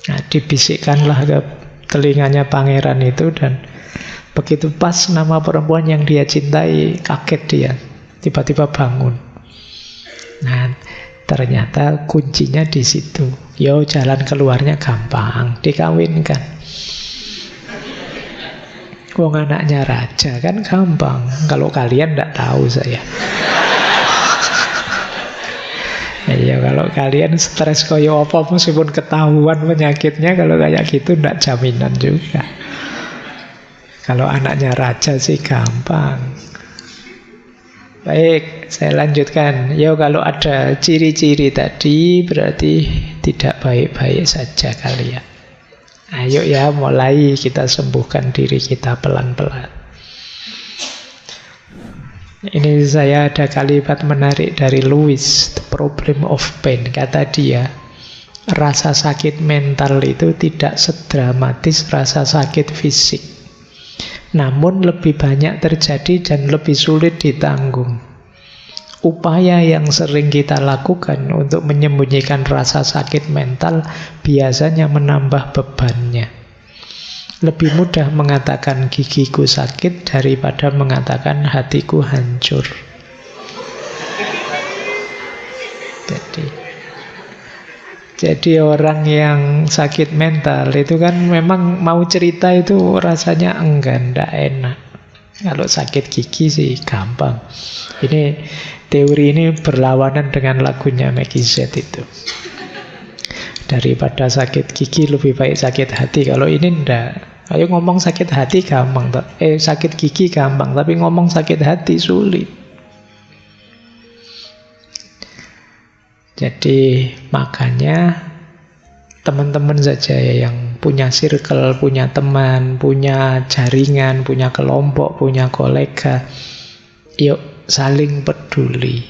Nah, dibisikkanlah ke telinganya pangeran itu, dan begitu pas nama perempuan yang dia cintai, kaget dia. Tiba-tiba bangun. Nah, ternyata kuncinya di situ. Yo, jalan keluarnya gampang, dikawinkan. Wong anaknya raja kan gampang. Kalau kalian tidak tahu saya. Ya kalau kalian stres koyo apa meskipun ketahuan penyakitnya, kalau kayak gitu tidak jaminan juga. Kalau anaknya raja sih gampang. Baik, saya lanjutkan. Ya kalau ada ciri-ciri tadi berarti tidak baik-baik saja kalian. Ayo ya, mulai kita sembuhkan diri kita pelan-pelan. Ini saya ada kalimat menarik dari Lewis, The Problem of Pain. Kata dia, rasa sakit mental itu tidak sedramatis rasa sakit fisik, namun lebih banyak terjadi dan lebih sulit ditanggung. Upaya yang sering kita lakukan untuk menyembunyikan rasa sakit mental biasanya menambah bebannya. Lebih mudah mengatakan gigiku sakit daripada mengatakan hatiku hancur. Jadi orang yang sakit mental itu kan memang mau cerita itu rasanya tidak enak. Kalau sakit gigi sih gampang. Ini teori ini berlawanan dengan lagunya Maggie Z itu. Daripada sakit gigi lebih baik sakit hati. Kalau ini ndak. Ayo ngomong sakit hati gampang, sakit gigi gampang, tapi ngomong sakit hati sulit. Jadi makanya teman-teman saja yang punya circle, punya teman, punya jaringan, punya kelompok, punya kolega, yuk saling peduli.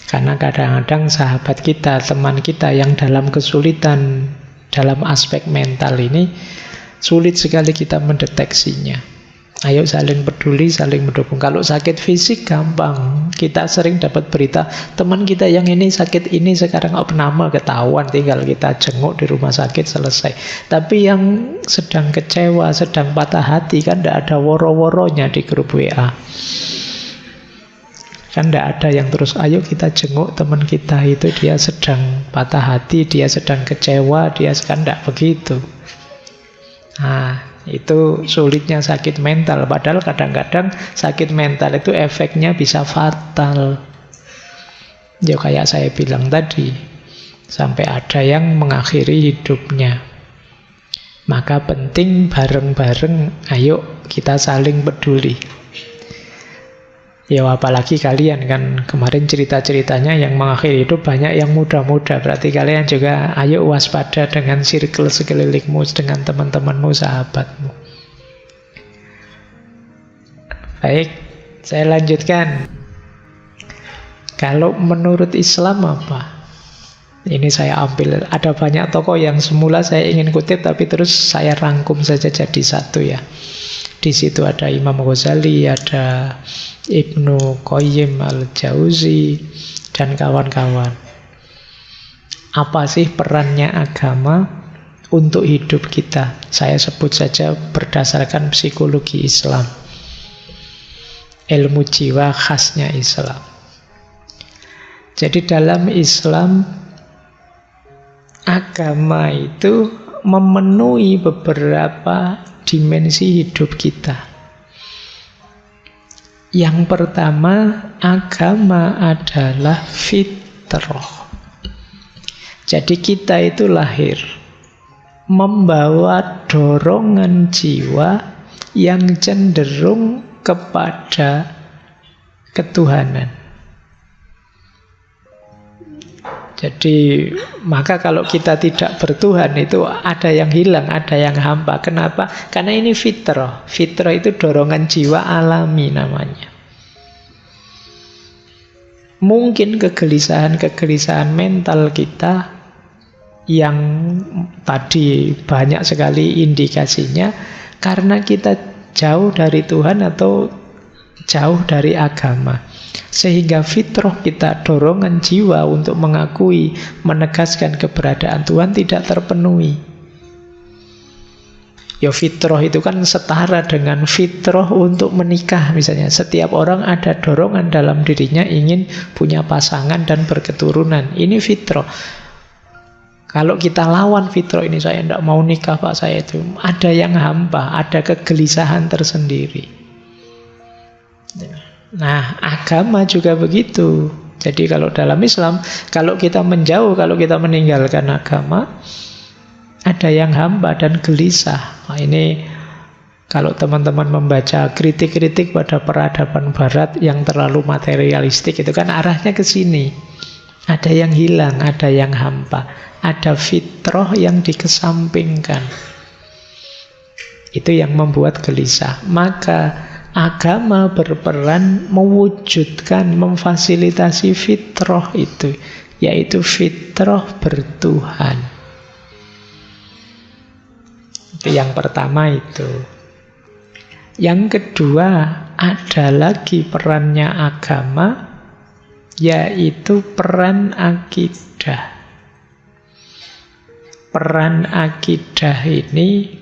Karena kadang-kadang sahabat kita, teman kita yang dalam kesulitan dalam aspek mental ini sulit sekali kita mendeteksinya. Ayo saling peduli, saling mendukung. Kalau sakit fisik gampang. Kita sering dapat berita teman kita yang ini sakit ini sekarang opname, ketahuan, tinggal kita jenguk di rumah sakit, selesai. Tapi yang sedang kecewa, sedang patah hati, kan tidak ada woro-woronya di grup WA. Kan tidak ada yang terus ayo kita jenguk teman kita itu, dia sedang patah hati, dia sedang kecewa, dia kan tidak begitu. Nah, itu sulitnya sakit mental. Padahal kadang-kadang sakit mental itu efeknya bisa fatal. Ya kayak saya bilang tadi, sampai ada yang mengakhiri hidupnya. Maka penting bareng-bareng, ayo kita saling peduli. Ya apalagi kalian kan kemarin cerita-ceritanya yang mengakhiri hidup banyak yang muda-muda. Berarti kalian juga ayo waspada dengan circle sekelilingmu, dengan teman-temanmu, sahabatmu. Baik, saya lanjutkan. Kalau menurut Islam apa? Ini saya ambil, ada banyak tokoh yang semula saya ingin kutip tapi terus saya rangkum saja jadi satu ya. Di situ ada Imam Ghazali, ada Ibnu Qayyim al-Jauzi, dan kawan-kawan. Apa sih perannya agama untuk hidup kita? Saya sebut saja berdasarkan psikologi Islam. Ilmu jiwa khasnya Islam. Jadi dalam Islam, agama itu memenuhi beberapa dimensi hidup kita. Yang pertama, agama adalah fitrah. Jadi kita itu lahir membawa dorongan jiwa yang cenderung kepada ketuhanan. Jadi maka kalau kita tidak bertuhan itu ada yang hilang, ada yang hampa. Kenapa? Karena ini fitrah. Fitrah itu dorongan jiwa alami namanya. Mungkin kegelisahan-kegelisahan mental kita yang tadi banyak sekali indikasinya karena kita jauh dari Tuhan atau jauh dari agama. Sehingga fitrah kita, dorongan jiwa untuk mengakui, menegaskan keberadaan Tuhan tidak terpenuhi. Ya fitrah itu kan setara dengan fitrah untuk menikah misalnya. Setiap orang ada dorongan dalam dirinya ingin punya pasangan dan berketurunan. Ini fitrah. Kalau kita lawan fitrah ini, saya tidak mau nikah Pak, saya itu ada yang hampa, ada kegelisahan tersendiri. Nah, agama juga begitu. Jadi kalau dalam Islam, kalau kita menjauh, kalau kita meninggalkan agama, ada yang hamba dan gelisah. Nah, ini kalau teman-teman membaca kritik-kritik pada peradaban barat yang terlalu materialistik, itu kan arahnya ke sini. Ada yang hilang, ada yang hampa, ada fitrah yang dikesampingkan. Itu yang membuat gelisah. Maka agama berperan mewujudkan, memfasilitasi fitrah itu, yaitu fitrah bertuhan. Itu yang pertama itu. Yang kedua, ada lagi perannya agama, yaitu peran akidah. Peran akidah ini,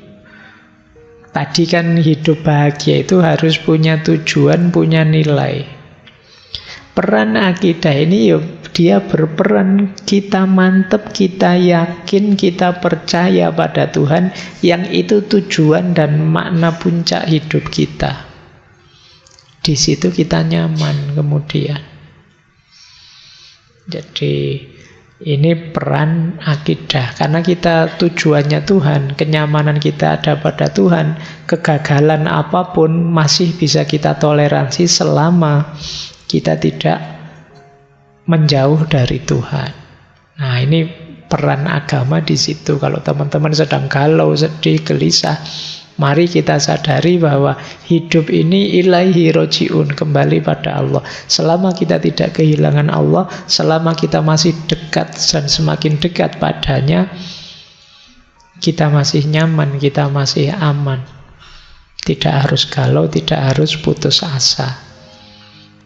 tadi kan hidup bahagia itu harus punya tujuan, punya nilai. Peran akidah ini dia berperan kita mantep, kita yakin, kita percaya pada Tuhan yang itu tujuan dan makna puncak hidup kita. Di situ kita nyaman kemudian. Jadi ini peran akidah. Karena kita tujuannya Tuhan, kenyamanan kita ada pada Tuhan, kegagalan apapun masih bisa kita toleransi selama kita tidak menjauh dari Tuhan. Nah, ini peran agama di situ. Kalau teman-teman sedang galau, sedih, gelisah, mari kita sadari bahwa hidup ini ilaihi roji'un, kembali pada Allah. Selama kita tidak kehilangan Allah, selama kita masih dekat dan semakin dekat padanya, Kita masih nyaman, kita masih aman. Tidak harus galau, tidak harus putus asa.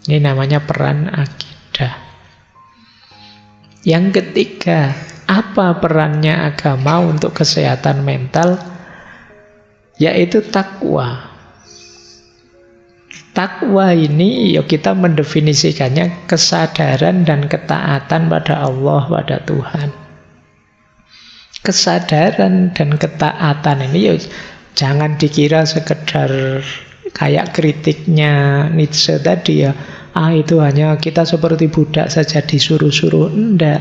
Ini namanya peran akidah. Yang ketiga, apa perannya agama untuk kesehatan mental? Yaitu takwa. Takwa ini ya kita mendefinisikannya kesadaran dan ketaatan pada Allah, pada Tuhan. Kesadaran dan ketaatan ini ya jangan dikira sekedar kayak kritiknya Nietzsche tadi ya, itu hanya kita seperti budak saja disuruh-suruh. Enggak.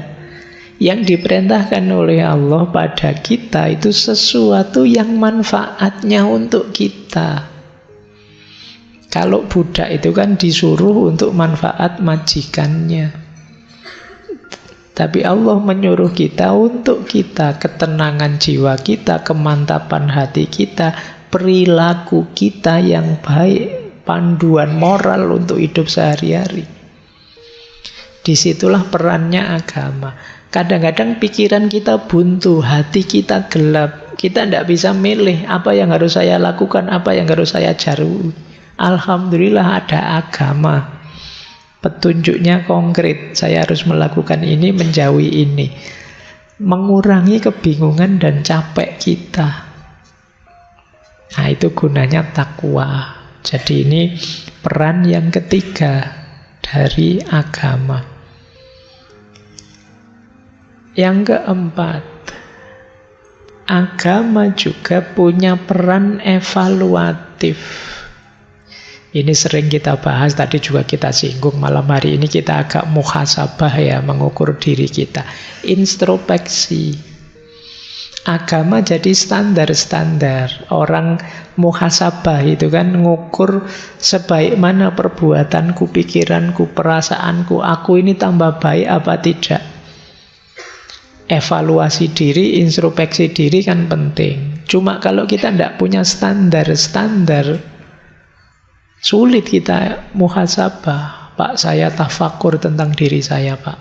Yang diperintahkan oleh Allah pada kita itu sesuatu yang manfaatnya untuk kita. Kalau budak itu kan disuruh untuk manfaat majikannya. Tapi Allah menyuruh kita untuk kita, ketenangan jiwa kita, kemantapan hati kita, perilaku kita yang baik, panduan moral untuk hidup sehari-hari. Disitulah perannya agama. Kadang-kadang pikiran kita buntu, hati kita gelap. Kita tidak bisa milih apa yang harus saya lakukan, apa yang harus saya jauhi. Alhamdulillah ada agama. Petunjuknya konkret. Saya harus melakukan ini, menjauhi ini. Mengurangi kebingungan dan capek kita. Nah, itu gunanya takwa. Jadi ini peran yang ketiga dari agama. Yang keempat, agama juga punya peran evaluatif. Ini sering kita bahas, tadi juga kita singgung. Malam hari ini kita agak muhasabah ya, mengukur diri kita. Introspeksi. Agama jadi standar-standar. Orang muhasabah itu kan ngukur sebaik mana perbuatanku, pikiranku, perasaanku. Aku ini tambah baik apa tidak. Evaluasi diri, introspeksi diri kan penting. Cuma kalau kita tidak punya standar-standar, sulit kita muhasabah. Pak, saya tafakur tentang diri saya, Pak.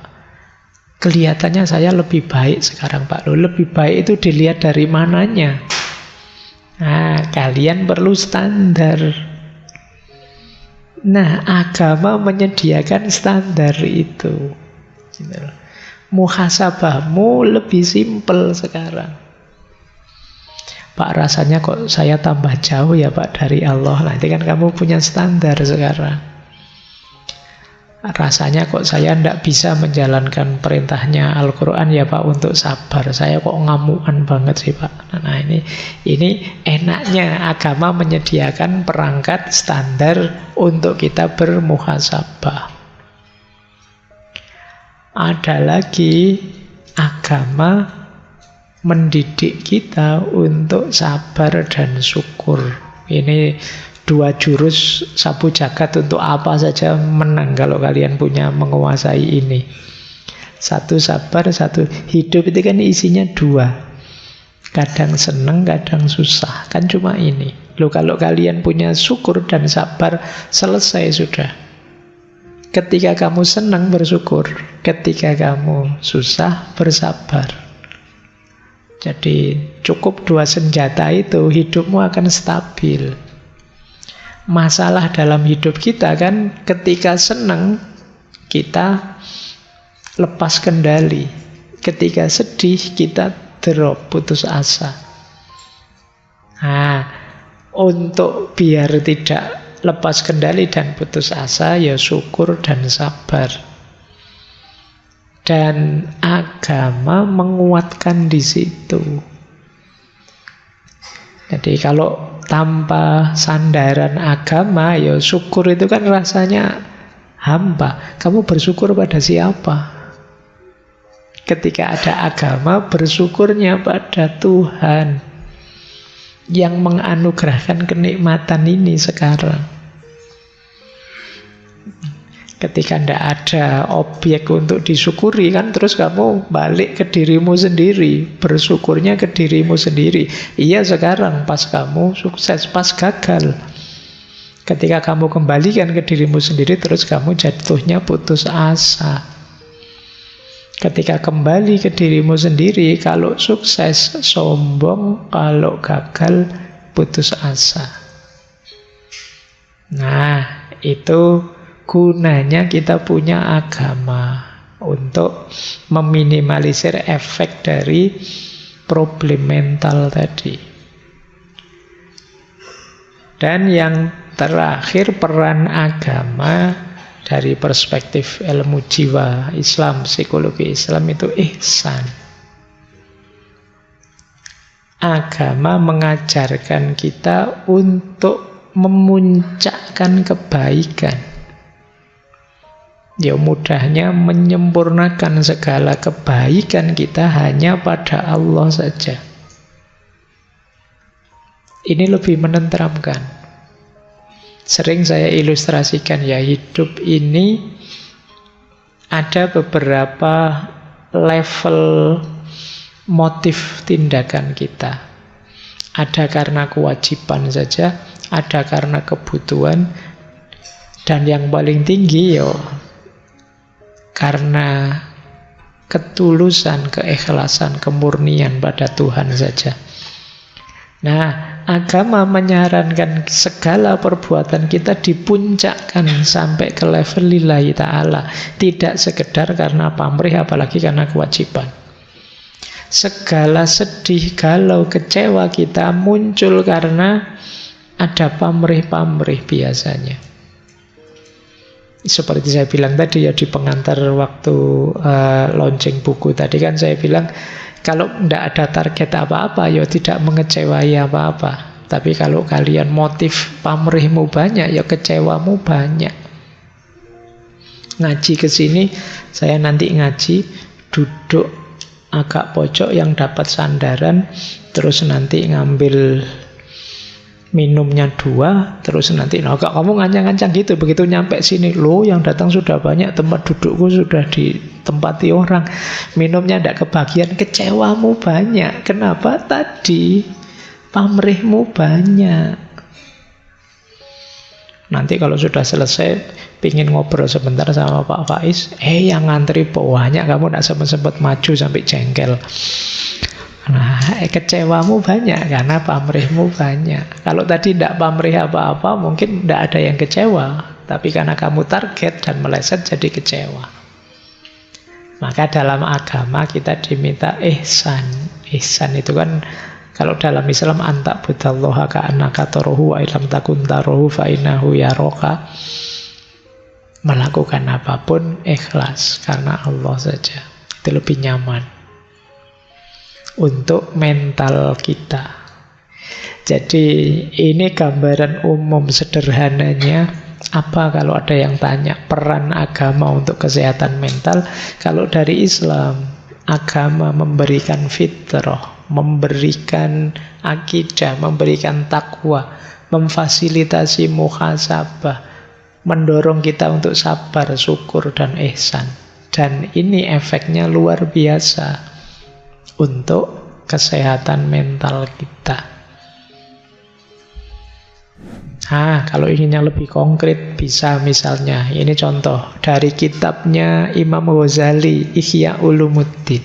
Kelihatannya saya lebih baik sekarang, Pak. Loh, lebih baik itu dilihat dari mananya. Nah, kalian perlu standar. Nah, agama menyediakan standar itu. Muhasabahmu lebih simpel sekarang. Pak, rasanya kok saya tambah jauh ya Pak dari Allah. Nanti kan kamu punya standar sekarang. Rasanya kok saya tidak bisa menjalankan perintahnya Al-Quran ya Pak untuk sabar. Saya kok ngamuan banget sih Pak. Nah ini enaknya agama menyediakan perangkat standar untuk kita bermuhasabah. Ada lagi, agama mendidik kita untuk sabar dan syukur. Ini dua jurus sapu jagat untuk apa saja menang kalau kalian punya menguasai ini. Satu sabar, satu hidup. Itu kan isinya dua. Kadang senang, kadang susah. Kan cuma ini. Loh, kalau kalian punya syukur dan sabar, selesai sudah. Ketika kamu senang, bersyukur. Ketika kamu susah, bersabar. Jadi cukup dua senjata itu, hidupmu akan stabil. Masalah dalam hidup kita kan ketika senang kita lepas kendali. Ketika sedih kita drop, putus asa. Nah, untuk biar tidak lepas kendali dan putus asa, ya syukur dan sabar. Dan agama menguatkan di situ. Jadi kalau tanpa sandaran agama, ya syukur itu kan rasanya hampa. Kamu bersyukur pada siapa? Ketika ada agama, bersyukurnya pada Tuhan yang menganugerahkan kenikmatan ini sekarang. Ketika tidak ada objek untuk disyukuri kan, terus kamu balik ke dirimu sendiri, bersyukurnya ke dirimu sendiri. Iya sekarang pas kamu sukses, pas gagal. Ketika kamu kembalikan ke dirimu sendiri, terus kamu jatuhnya putus asa. Ketika kembali ke dirimu sendiri, kalau sukses sombong, kalau gagal putus asa. Nah, itu gunanya kita punya agama untuk meminimalisir efek dari problem mental tadi. Dan yang terakhir, peran agama dari perspektif ilmu jiwa Islam, psikologi Islam itu ihsan. Agama mengajarkan kita untuk memuncakkan kebaikan. Ya mudahnya menyempurnakan segala kebaikan kita hanya pada Allah saja. Ini lebih menenteramkan. Sering saya ilustrasikan ya, hidup ini ada beberapa level motif tindakan kita. Ada karena kewajiban saja, ada karena kebutuhan, dan yang paling tinggi ya karena ketulusan, keikhlasan, kemurnian pada Tuhan saja. Nah, agama menyarankan segala perbuatan kita dipuncakkan sampai ke level lillahi ta'ala. Tidak sekedar karena pamrih, apalagi karena kewajiban. Segala sedih, galau, kecewa kita muncul karena ada pamrih-pamrih biasanya. Seperti saya bilang tadi ya di pengantar waktu launching buku tadi kan saya bilang, kalau tidak ada target apa-apa, ya tidak mengecewai apa-apa. Tapi kalau kalian motif pamrihmu banyak, ya kecewamu banyak. Ngaji ke sini, saya nanti ngaji, duduk agak pojok yang dapat sandaran, terus nanti ngambil minumnya 2, terus nanti kamu ngancang-ngancang gitu, begitu nyampe sini, loh yang datang sudah banyak, tempat dudukku sudah ditempati orang, minumnya tidak kebagian, kecewamu banyak. Kenapa? Tadi pamrihmu banyak. Nanti kalau sudah selesai, pingin ngobrol sebentar sama Pak Faiz, yang ngantri banyak, kamu tidak sempat maju sampai jengkel. Nah, kecewamu banyak karena pamrihmu banyak. Kalau tadi tidak pamrih apa-apa, mungkin tidak ada yang kecewa. Tapi karena kamu target dan meleset, jadi kecewa. Maka dalam agama kita diminta ihsan. Ihsan itu kan, kalau dalam Islam, anta budallaha ka'annaka tarahu wa illam takun tarahu fa innahu yaraka. Melakukan apapun ikhlas karena Allah saja. Itu lebih nyaman untuk mental kita. Jadi ini gambaran umum sederhananya. Apa kalau ada yang tanya peran agama untuk kesehatan mental? Kalau dari Islam, agama memberikan fitrah, memberikan akidah, memberikan takwa, memfasilitasi muhasabah, mendorong kita untuk sabar, syukur, dan ihsan. Dan ini efeknya luar biasa untuk kesehatan mental kita. Kalau ingin yang lebih konkret, bisa misalnya, ini contoh dari kitabnya Imam Ghazali, Ihya Ulumuddin.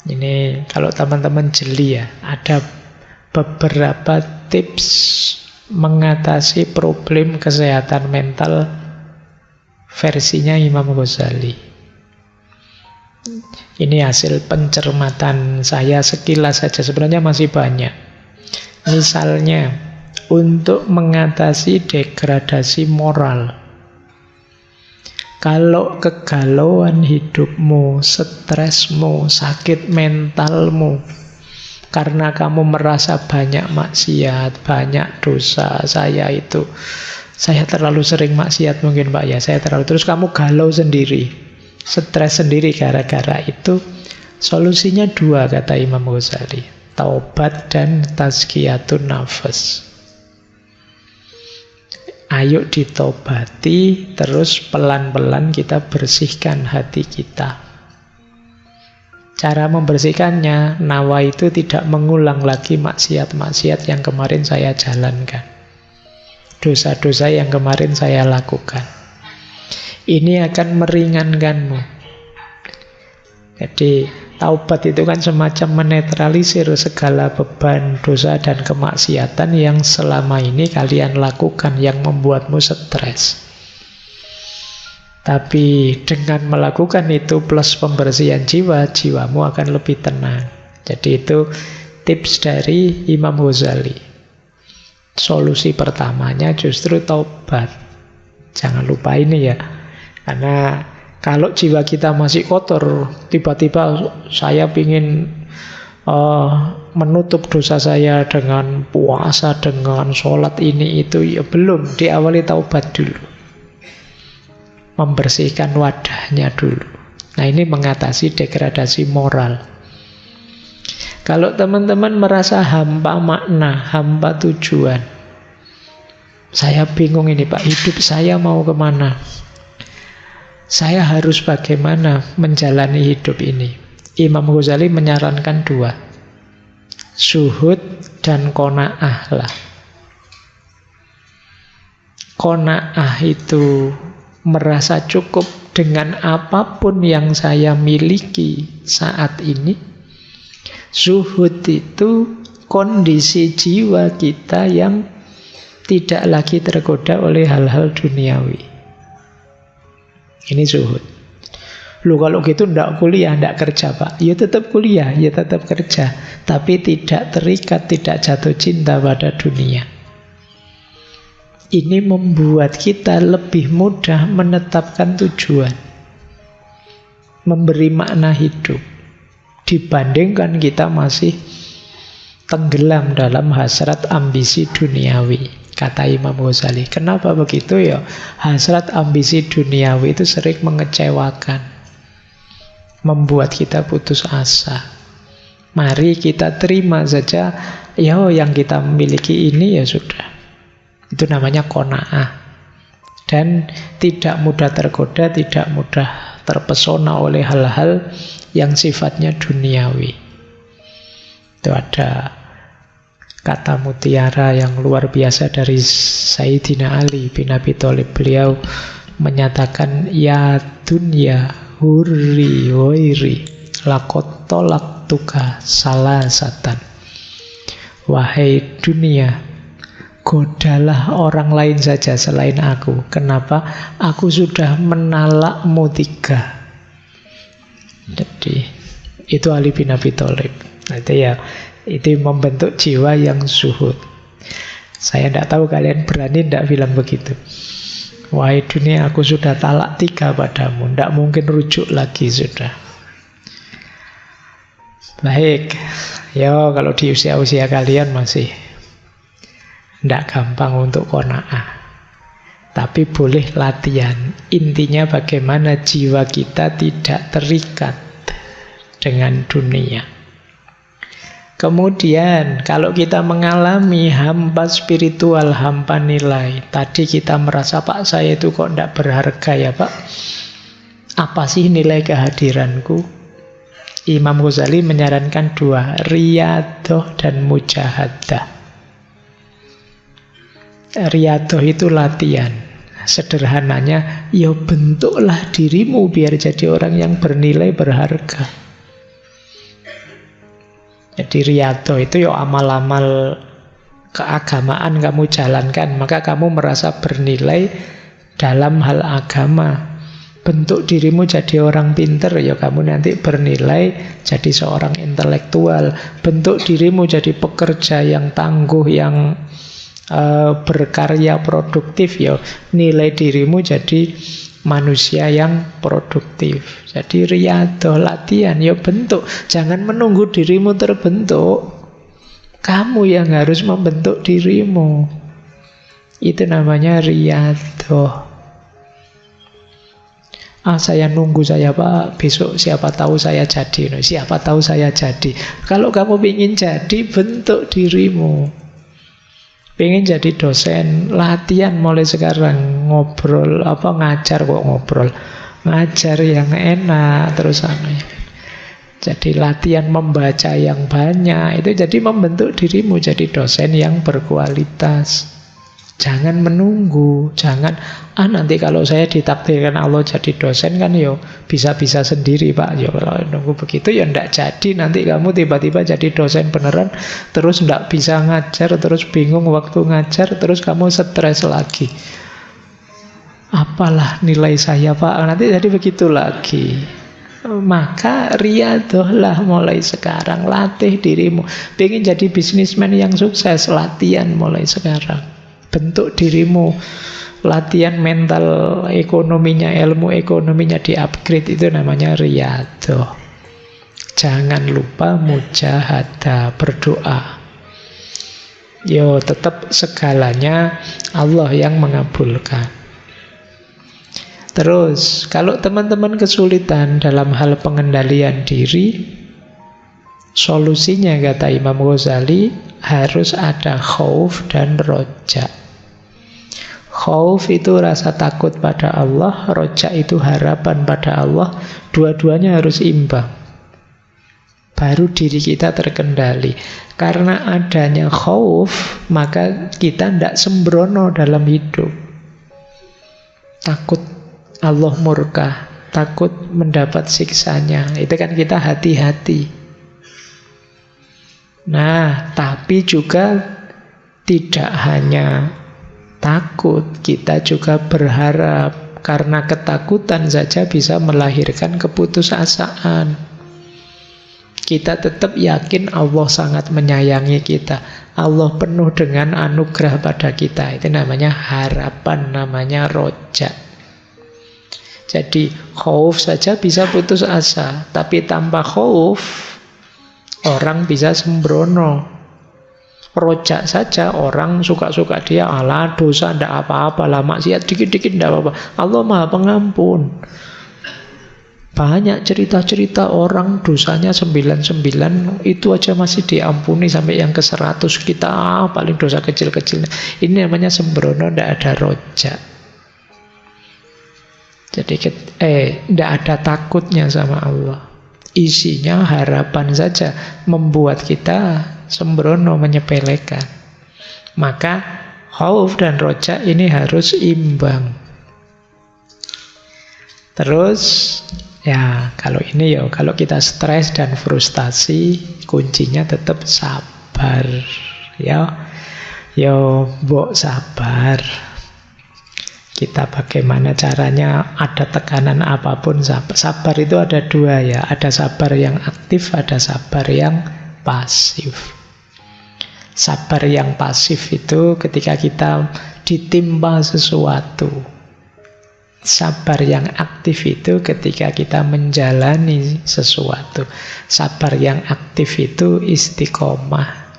Ini kalau teman-teman jeli ya, ada beberapa tips mengatasi problem kesehatan mental versinya Imam Ghazali. Ini hasil pencermatan saya sekilas saja, sebenarnya masih banyak. Misalnya, untuk mengatasi degradasi moral. Kalau kegalauan hidupmu, stresmu, sakit mentalmu, karena kamu merasa banyak maksiat, banyak dosa, saya terlalu sering maksiat mungkin Pak ya, saya terlalu, terus kamu galau sendiri, stres sendiri gara-gara itu, solusinya 2 kata Imam Ghazali, taubat dan tazkiyatun nafas. Ayo ditobati, terus pelan-pelan kita bersihkan hati kita. Cara membersihkannya, nawa itu tidak mengulang lagi maksiat-maksiat yang kemarin saya jalankan, dosa-dosa yang kemarin saya lakukan. Ini akan meringankanmu. Jadi taubat itu kan semacam menetralisir segala beban dosa dan kemaksiatan yang selama ini kalian lakukan, yang membuatmu stres. Tapi dengan melakukan itu plus pembersihan jiwa, jiwamu akan lebih tenang. Jadi itu tips dari Imam Ghazali. Solusi pertamanya justru taubat. Jangan lupa ini ya. Karena kalau jiwa kita masih kotor, tiba-tiba saya ingin menutup dosa saya dengan puasa, dengan sholat ini itu, ya belum. Diawali taubat dulu. Membersihkan wadahnya dulu. Nah, ini mengatasi degradasi moral. Kalau teman-teman merasa hampa makna, hampa tujuan, saya bingung ini Pak, hidup saya mau kemana? Saya harus bagaimana menjalani hidup ini? Imam Ghazali menyarankan dua, zuhud dan qanaah lah. Qanaah itu merasa cukup dengan apapun yang saya miliki saat ini. Zuhud itu kondisi jiwa kita yang tidak lagi tergoda oleh hal-hal duniawi. Ini zuhud. Lu kalau gitu ndak kuliah, ndak kerja Pak. Ya tetap kuliah, ya tetap kerja. Tapi tidak terikat, tidak jatuh cinta pada dunia. Ini membuat kita lebih mudah menetapkan tujuan, memberi makna hidup, dibandingkan kita masih tenggelam dalam hasrat ambisi duniawi. Kata Imam Ghazali. Kenapa begitu ya? Hasrat ambisi duniawi itu sering mengecewakan, membuat kita putus asa. Mari kita terima saja, ya yang kita miliki ini ya sudah. Itu namanya qanaah. Dan tidak mudah tergoda, tidak mudah terpesona oleh hal-hal yang sifatnya duniawi. Itu ada kata mutiara yang luar biasa dari Sayyidina Ali bin Abi Thalib. Beliau menyatakan, ya dunya hurri wairi lakot tolak tuka salasatan. Wahai dunia, godalah orang lain saja selain aku. Kenapa? Aku sudah menalakmu 3. Jadi itu Ali bin Abi Thalib. Nah, itu membentuk jiwa yang zuhud. Saya tidak tahu kalian berani tidak bilang begitu. Wahai dunia, aku sudah talak 3 padamu. Tidak mungkin rujuk lagi sudah. Baik. Ya kalau di usia-usia kalian masih tidak gampang untuk qanaah. Tapi boleh latihan. Intinya bagaimana jiwa kita tidak terikat dengan dunia. Kemudian kalau kita mengalami hampa spiritual, hampa nilai. Tadi kita merasa, Pak saya itu kok tidak berharga ya Pak. Apa sih nilai kehadiranku? Imam Ghazali menyarankan 2, riyadah dan mujahadah. Riyadah itu latihan. Sederhananya, ya bentuklah dirimu biar jadi orang yang bernilai, berharga. Jadi riyadah itu ya amal-amal keagamaan kamu jalankan, maka kamu merasa bernilai dalam hal agama. Bentuk dirimu jadi orang pinter, ya kamu nanti bernilai jadi seorang intelektual. Bentuk dirimu jadi pekerja yang tangguh, yang berkarya produktif, ya nilai dirimu jadi manusia yang produktif. Jadi riyadah, latihan, ya bentuk. Jangan menunggu dirimu terbentuk. Kamu yang harus membentuk dirimu. Itu namanya riyadah. Saya nunggu saya Pak, besok siapa tahu saya jadi. Siapa tahu saya jadi. Kalau kamu ingin jadi, bentuk dirimu. Pengen jadi dosen, latihan mulai sekarang. Ngobrol, ngajar kok ngobrol. Ngajar yang enak, terus jadi latihan membaca yang banyak. Itu jadi membentuk dirimu jadi dosen yang berkualitas. Jangan menunggu, jangan nanti kalau saya ditakdirkan Allah jadi dosen kan yo bisa-bisa sendiri Pak. Yo kalau nunggu begitu ya ndak jadi, nanti kamu tiba-tiba jadi dosen beneran terus ndak bisa ngajar, terus bingung waktu ngajar, terus kamu stres lagi. Apalah nilai saya Pak, nanti jadi begitu lagi. Maka riadohlah mulai sekarang, latih dirimu. Pengen jadi bisnismen yang sukses, latihan mulai sekarang. Bentuk dirimu, latihan mental ekonominya, ilmu ekonominya di-upgrade, itu namanya riyadhah. Jangan lupa mujahadah, berdoa. Yo, tetap segalanya Allah yang mengabulkan. Terus, kalau teman-teman kesulitan dalam hal pengendalian diri, solusinya kata Imam Ghazali harus ada khauf dan roja. Khauf itu rasa takut pada Allah, roja itu harapan pada Allah. Dua-duanya harus imbang. Baru diri kita terkendali. Karena adanya khauf, maka kita tidak sembrono dalam hidup. Takut Allah murka, takut mendapat siksanya. Itu kan kita hati-hati. Nah, tapi juga tidak hanya takut, kita juga berharap. Karena ketakutan saja bisa melahirkan keputusasaan. Kita tetap yakin Allah sangat menyayangi kita. Allah penuh dengan anugerah pada kita. Itu namanya harapan, namanya roja. Jadi khauf saja bisa putus asa. Tapi tanpa khauf, orang bisa sembrono. Rojak saja orang suka-suka dia, ala dosa ndak apa-apa lah, maksiat dikit-dikit ndak apa-apa. Allah Maha Pengampun. Banyak cerita-cerita orang dosanya 99 itu aja masih diampuni, sampai yang ke 100 kita paling dosa kecil-kecil. Ini namanya sembrono, ndak ada rojak. Jadi ndak ada takutnya sama Allah. Isinya harapan saja, membuat kita sembrono, menyepelekan. Maka khauf dan roja ini harus imbang. Terus ya kalau ini ya, kalau kita stres dan frustasi, kuncinya tetap sabar. Ya, yo mbok sabar. Kita bagaimana caranya, ada tekanan apapun sabar. Sabar itu ada dua ya, ada sabar yang aktif, ada sabar yang pasif. Sabar yang pasif itu ketika kita ditimpa sesuatu. Sabar yang aktif itu ketika kita menjalani sesuatu. Sabar yang aktif itu istiqomah.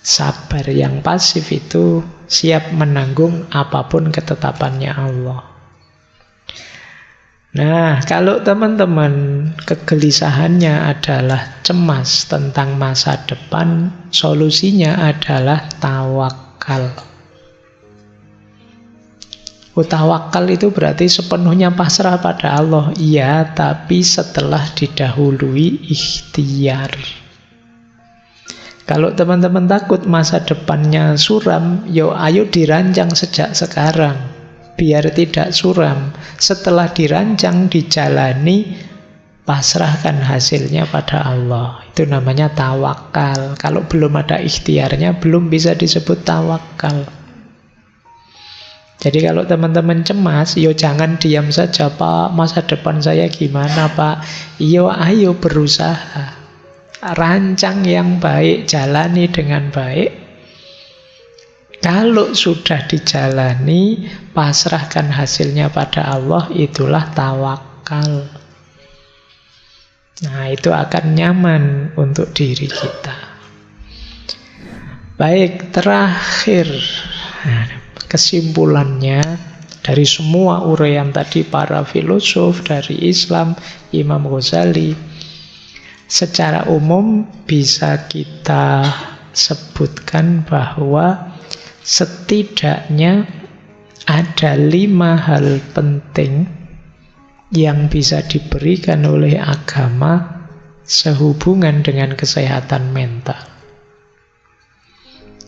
Sabar yang pasif itu siap menanggung apapun ketetapannya Allah. Nah, kalau teman-teman kegelisahannya adalah cemas tentang masa depan, solusinya adalah tawakal. Tawakal itu berarti sepenuhnya pasrah pada Allah. Iya, tapi setelah didahului ikhtiar. Kalau teman-teman takut masa depannya suram, ayo dirancang sejak sekarang, biar tidak suram. Setelah dirancang, dijalani, pasrahkan hasilnya pada Allah. Itu namanya tawakal. Kalau belum ada ikhtiarnya, belum bisa disebut tawakal. Jadi kalau teman-teman cemas, jangan diam saja, Pak, masa depan saya gimana, Pak? Ayo berusaha. Rancang yang baik, jalani dengan baik. Kalau sudah dijalani, pasrahkan hasilnya pada Allah, itulah tawakal. Nah, itu akan nyaman untuk diri kita. Baik, terakhir, kesimpulannya dari semua uraian tadi para filosof dari Islam, Imam Ghazali, secara umum bisa kita sebutkan bahwa setidaknya ada 5 hal penting yang bisa diberikan oleh agama sehubungan dengan kesehatan mental.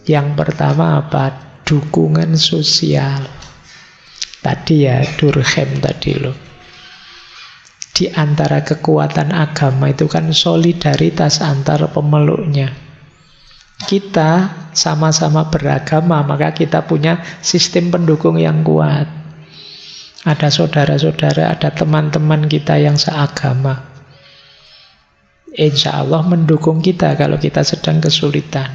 Yang pertama apa? dukungan sosial. Tadi ya, Durkheim tadi loh. Di antara kekuatan agama itu kan solidaritas antar pemeluknya. Kita sama-sama beragama, maka kita punya sistem pendukung yang kuat. Ada saudara-saudara, ada teman-teman kita yang seagama. Insya Allah mendukung kita kalau kita sedang kesulitan.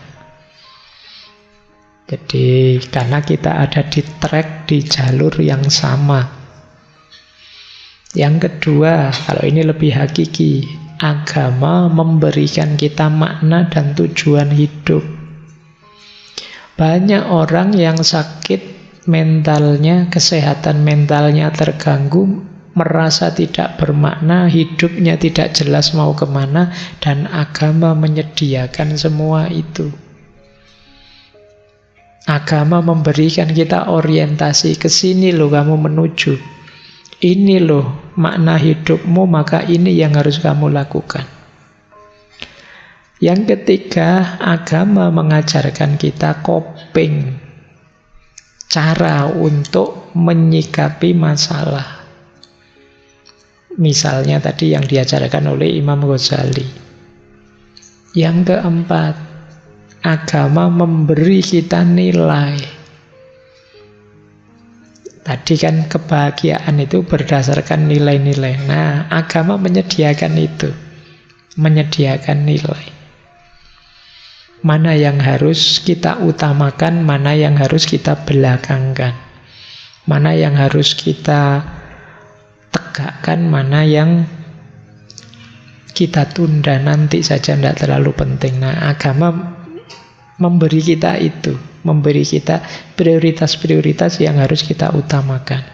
Jadi karena kita ada di track, di jalur yang sama. Yang kedua, kalau ini lebih hakiki, agama memberikan kita makna dan tujuan hidup. Banyak orang yang sakit mentalnya, kesehatan mentalnya terganggu, merasa tidak bermakna, hidupnya tidak jelas mau kemana, dan agama menyediakan semua itu. Agama memberikan kita orientasi, ke sini loh kamu menuju. Ini loh makna hidupmu, maka ini yang harus kamu lakukan. Yang ketiga, agama mengajarkan kita coping, cara untuk menyikapi masalah. Misalnya tadi yang diajarkan oleh Imam Ghazali. Yang keempat, agama memberi kita nilai. Tadi kan kebahagiaan itu berdasarkan nilai-nilai. Nah, agama menyediakan itu. Menyediakan nilai. Mana yang harus kita utamakan, mana yang harus kita belakangkan. Mana yang harus kita tegakkan, mana yang kita tunda nanti saja, tidak terlalu penting. Nah, agama memberi kita itu, memberi kita prioritas-prioritas yang harus kita utamakan.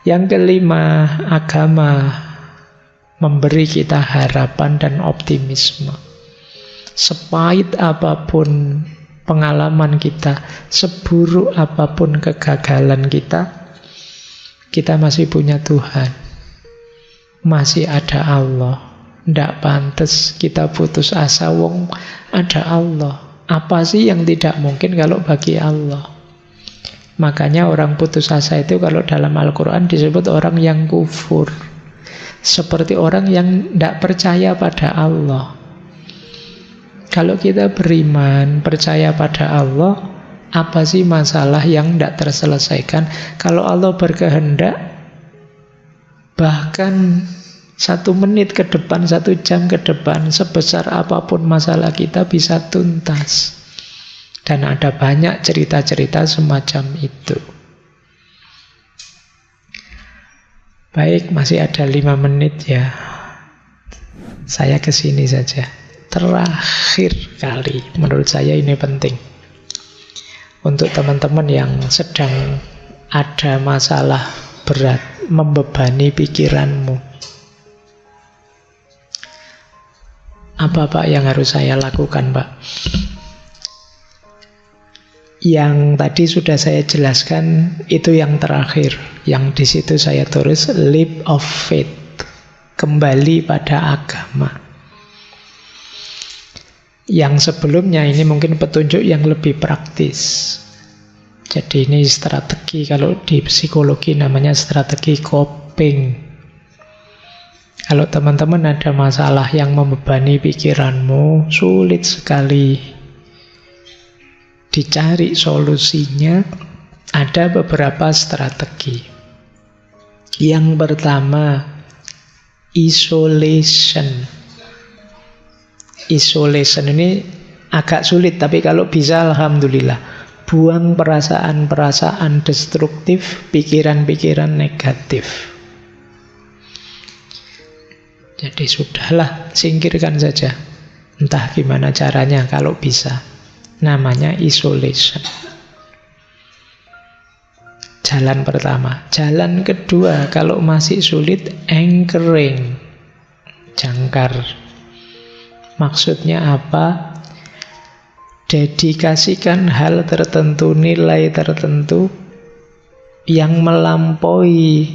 Yang kelima, agama memberi kita harapan dan optimisme. Sepahit apapun pengalaman kita, seburuk apapun kegagalan kita, kita masih punya Tuhan. Masih ada Allah. Tidak pantas kita putus asa, wong ada Allah. Apa sih yang tidak mungkin kalau bagi Allah? Makanya orang putus asa itu kalau dalam Al-Quran disebut orang yang kufur. Seperti orang yang tidak percaya pada Allah. Kalau kita beriman, percaya pada Allah, apa sih masalah yang tidak terselesaikan? Kalau Allah berkehendak, bahkan 1 menit ke depan, 1 jam ke depan, sebesar apapun masalah kita bisa tuntas. Dan ada banyak cerita-cerita semacam itu. Baik, masih ada 5 menit ya. Saya ke sini saja. Terakhir kali, menurut saya ini penting. Untuk teman-teman yang sedang ada masalah berat, membebani pikiranmu. Apa Pak yang harus saya lakukan, Pak? Yang tadi sudah saya jelaskan, itu yang terakhir. Yang di situ saya tulis leap of faith. Kembali pada agama. Yang sebelumnya ini mungkin petunjuk yang lebih praktis. Jadi ini strategi, kalau di psikologi namanya strategi coping. Kalau teman-teman ada masalah yang membebani pikiranmu, sulit sekali dicari solusinya, ada beberapa strategi. Yang pertama, isolation. Isolation ini agak sulit, tapi kalau bisa alhamdulillah. Buang perasaan-perasaan destruktif, pikiran-pikiran negatif. Jadi sudahlah, singkirkan saja. Entah gimana caranya kalau bisa. Namanya isolation. Jalan pertama. Jalan kedua, kalau masih sulit, anchoring. Jangkar. Maksudnya apa? Dedikasikan hal tertentu, nilai tertentu yang melampaui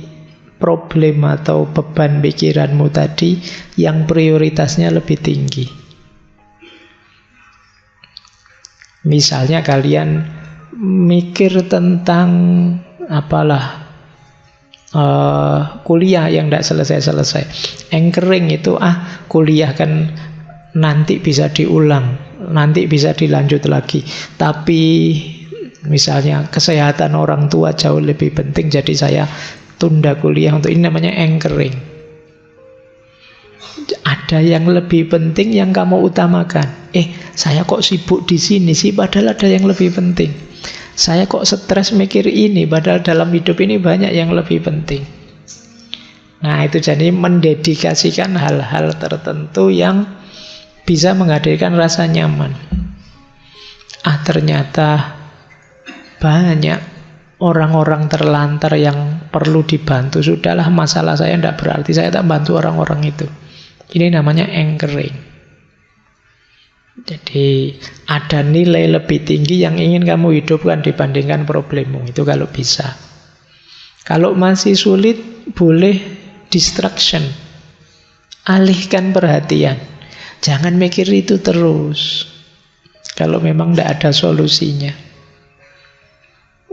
problem atau beban pikiranmu tadi, yang prioritasnya lebih tinggi. Misalnya kalian mikir tentang apalah kuliah yang tidak selesai-selesai. Anchoring itu kuliah kan nanti bisa diulang, nanti bisa dilanjut lagi. Tapi misalnya kesehatan orang tua jauh lebih penting, jadi saya tunda kuliah untuk ini, namanya anchoring. Ada yang lebih penting yang kamu utamakan. Saya kok sibuk di sini sih, padahal ada yang lebih penting. Saya kok stres mikir ini, padahal dalam hidup ini banyak yang lebih penting. Nah, itu jadi mendedikasikan hal-hal tertentu yang bisa menghadirkan rasa nyaman. Ternyata banyak orang-orang terlantar yang perlu dibantu. Sudahlah, masalah saya tidak berarti saya tak bantu orang-orang itu. Ini namanya anchoring. Jadi ada nilai lebih tinggi yang ingin kamu hidupkan dibandingkan problemmu. Itu kalau bisa. Kalau masih sulit, boleh distraction. Alihkan perhatian. Jangan mikir itu terus. Kalau memang tidak ada solusinya.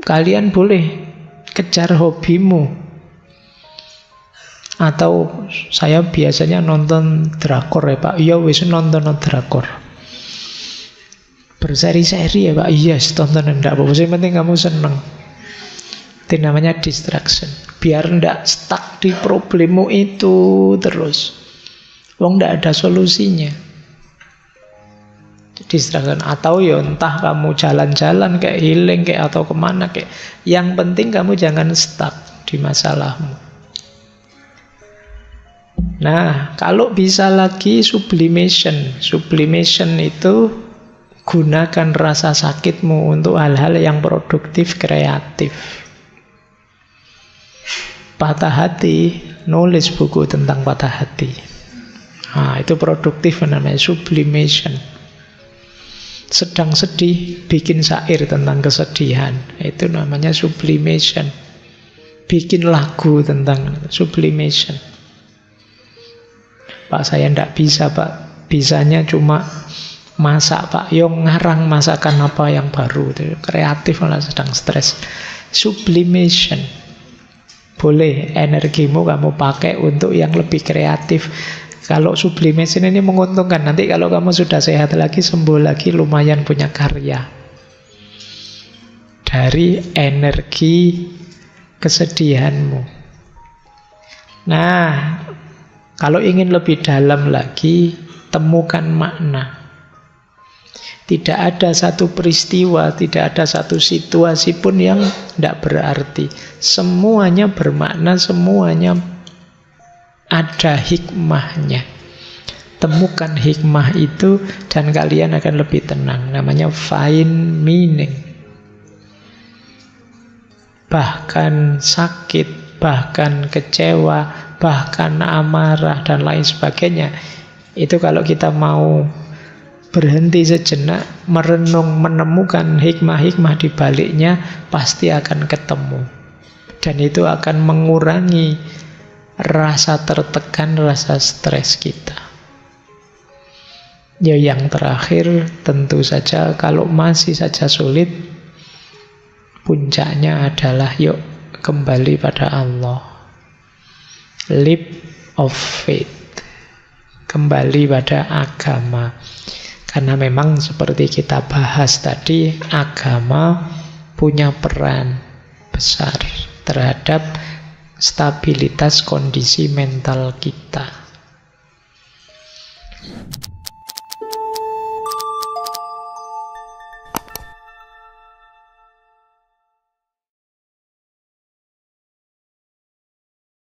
Kalian boleh kejar hobimu. Atau saya biasanya nonton drakor ya Pak. Iya wis nonton drakor. Berseri-seri ya Pak. Iya tonton, enggak apa-apa. Yang penting kamu seneng. Itu namanya distraction. Biar enggak stuck di problemmu itu terus. Wong enggak ada solusinya. Distraction. Atau ya entah kamu jalan-jalan kayak healing kayak atau kemana kayak. Yang penting kamu jangan stuck di masalahmu. Nah, kalau bisa lagi sublimation. Sublimation itu gunakan rasa sakitmu untuk hal-hal yang produktif, kreatif. Patah hati, nulis buku tentang patah hati. Nah, itu produktif namanya sublimation. Sedang sedih, bikin syair tentang kesedihan. Itu namanya sublimation. Bikin lagu tentang sublimation. Pak, saya tidak bisa Pak. Bisanya cuma masak Pak. Yang ngarang masakan apa yang baru. Kreatif malah sedang stres. Sublimation. Boleh energimu kamu pakai untuk yang lebih kreatif. Kalau sublimation ini menguntungkan. Nanti kalau kamu sudah sehat lagi, sembuh lagi, lumayan punya karya. Dari energi kesedihanmu. Nah, kalau ingin lebih dalam lagi, temukan makna. Tidak ada satu peristiwa, tidak ada satu situasi pun yang tidak berarti. Semuanya bermakna, semuanya ada hikmahnya. Temukan hikmah itu dan kalian akan lebih tenang. Namanya find meaning. Bahkan sakit, bahkan kecewa, bahkan amarah dan lain sebagainya, itu kalau kita mau berhenti sejenak, merenung, menemukan hikmah-hikmah di baliknya, pasti akan ketemu. Dan itu akan mengurangi rasa tertekan, rasa stres kita. Ya, yang terakhir tentu saja kalau masih saja sulit, puncaknya adalah yuk kembali pada Allah. Leap of faith. Kembali pada agama. Karena memang seperti kita bahas tadi, agama punya peran besar terhadap stabilitas kondisi mental kita.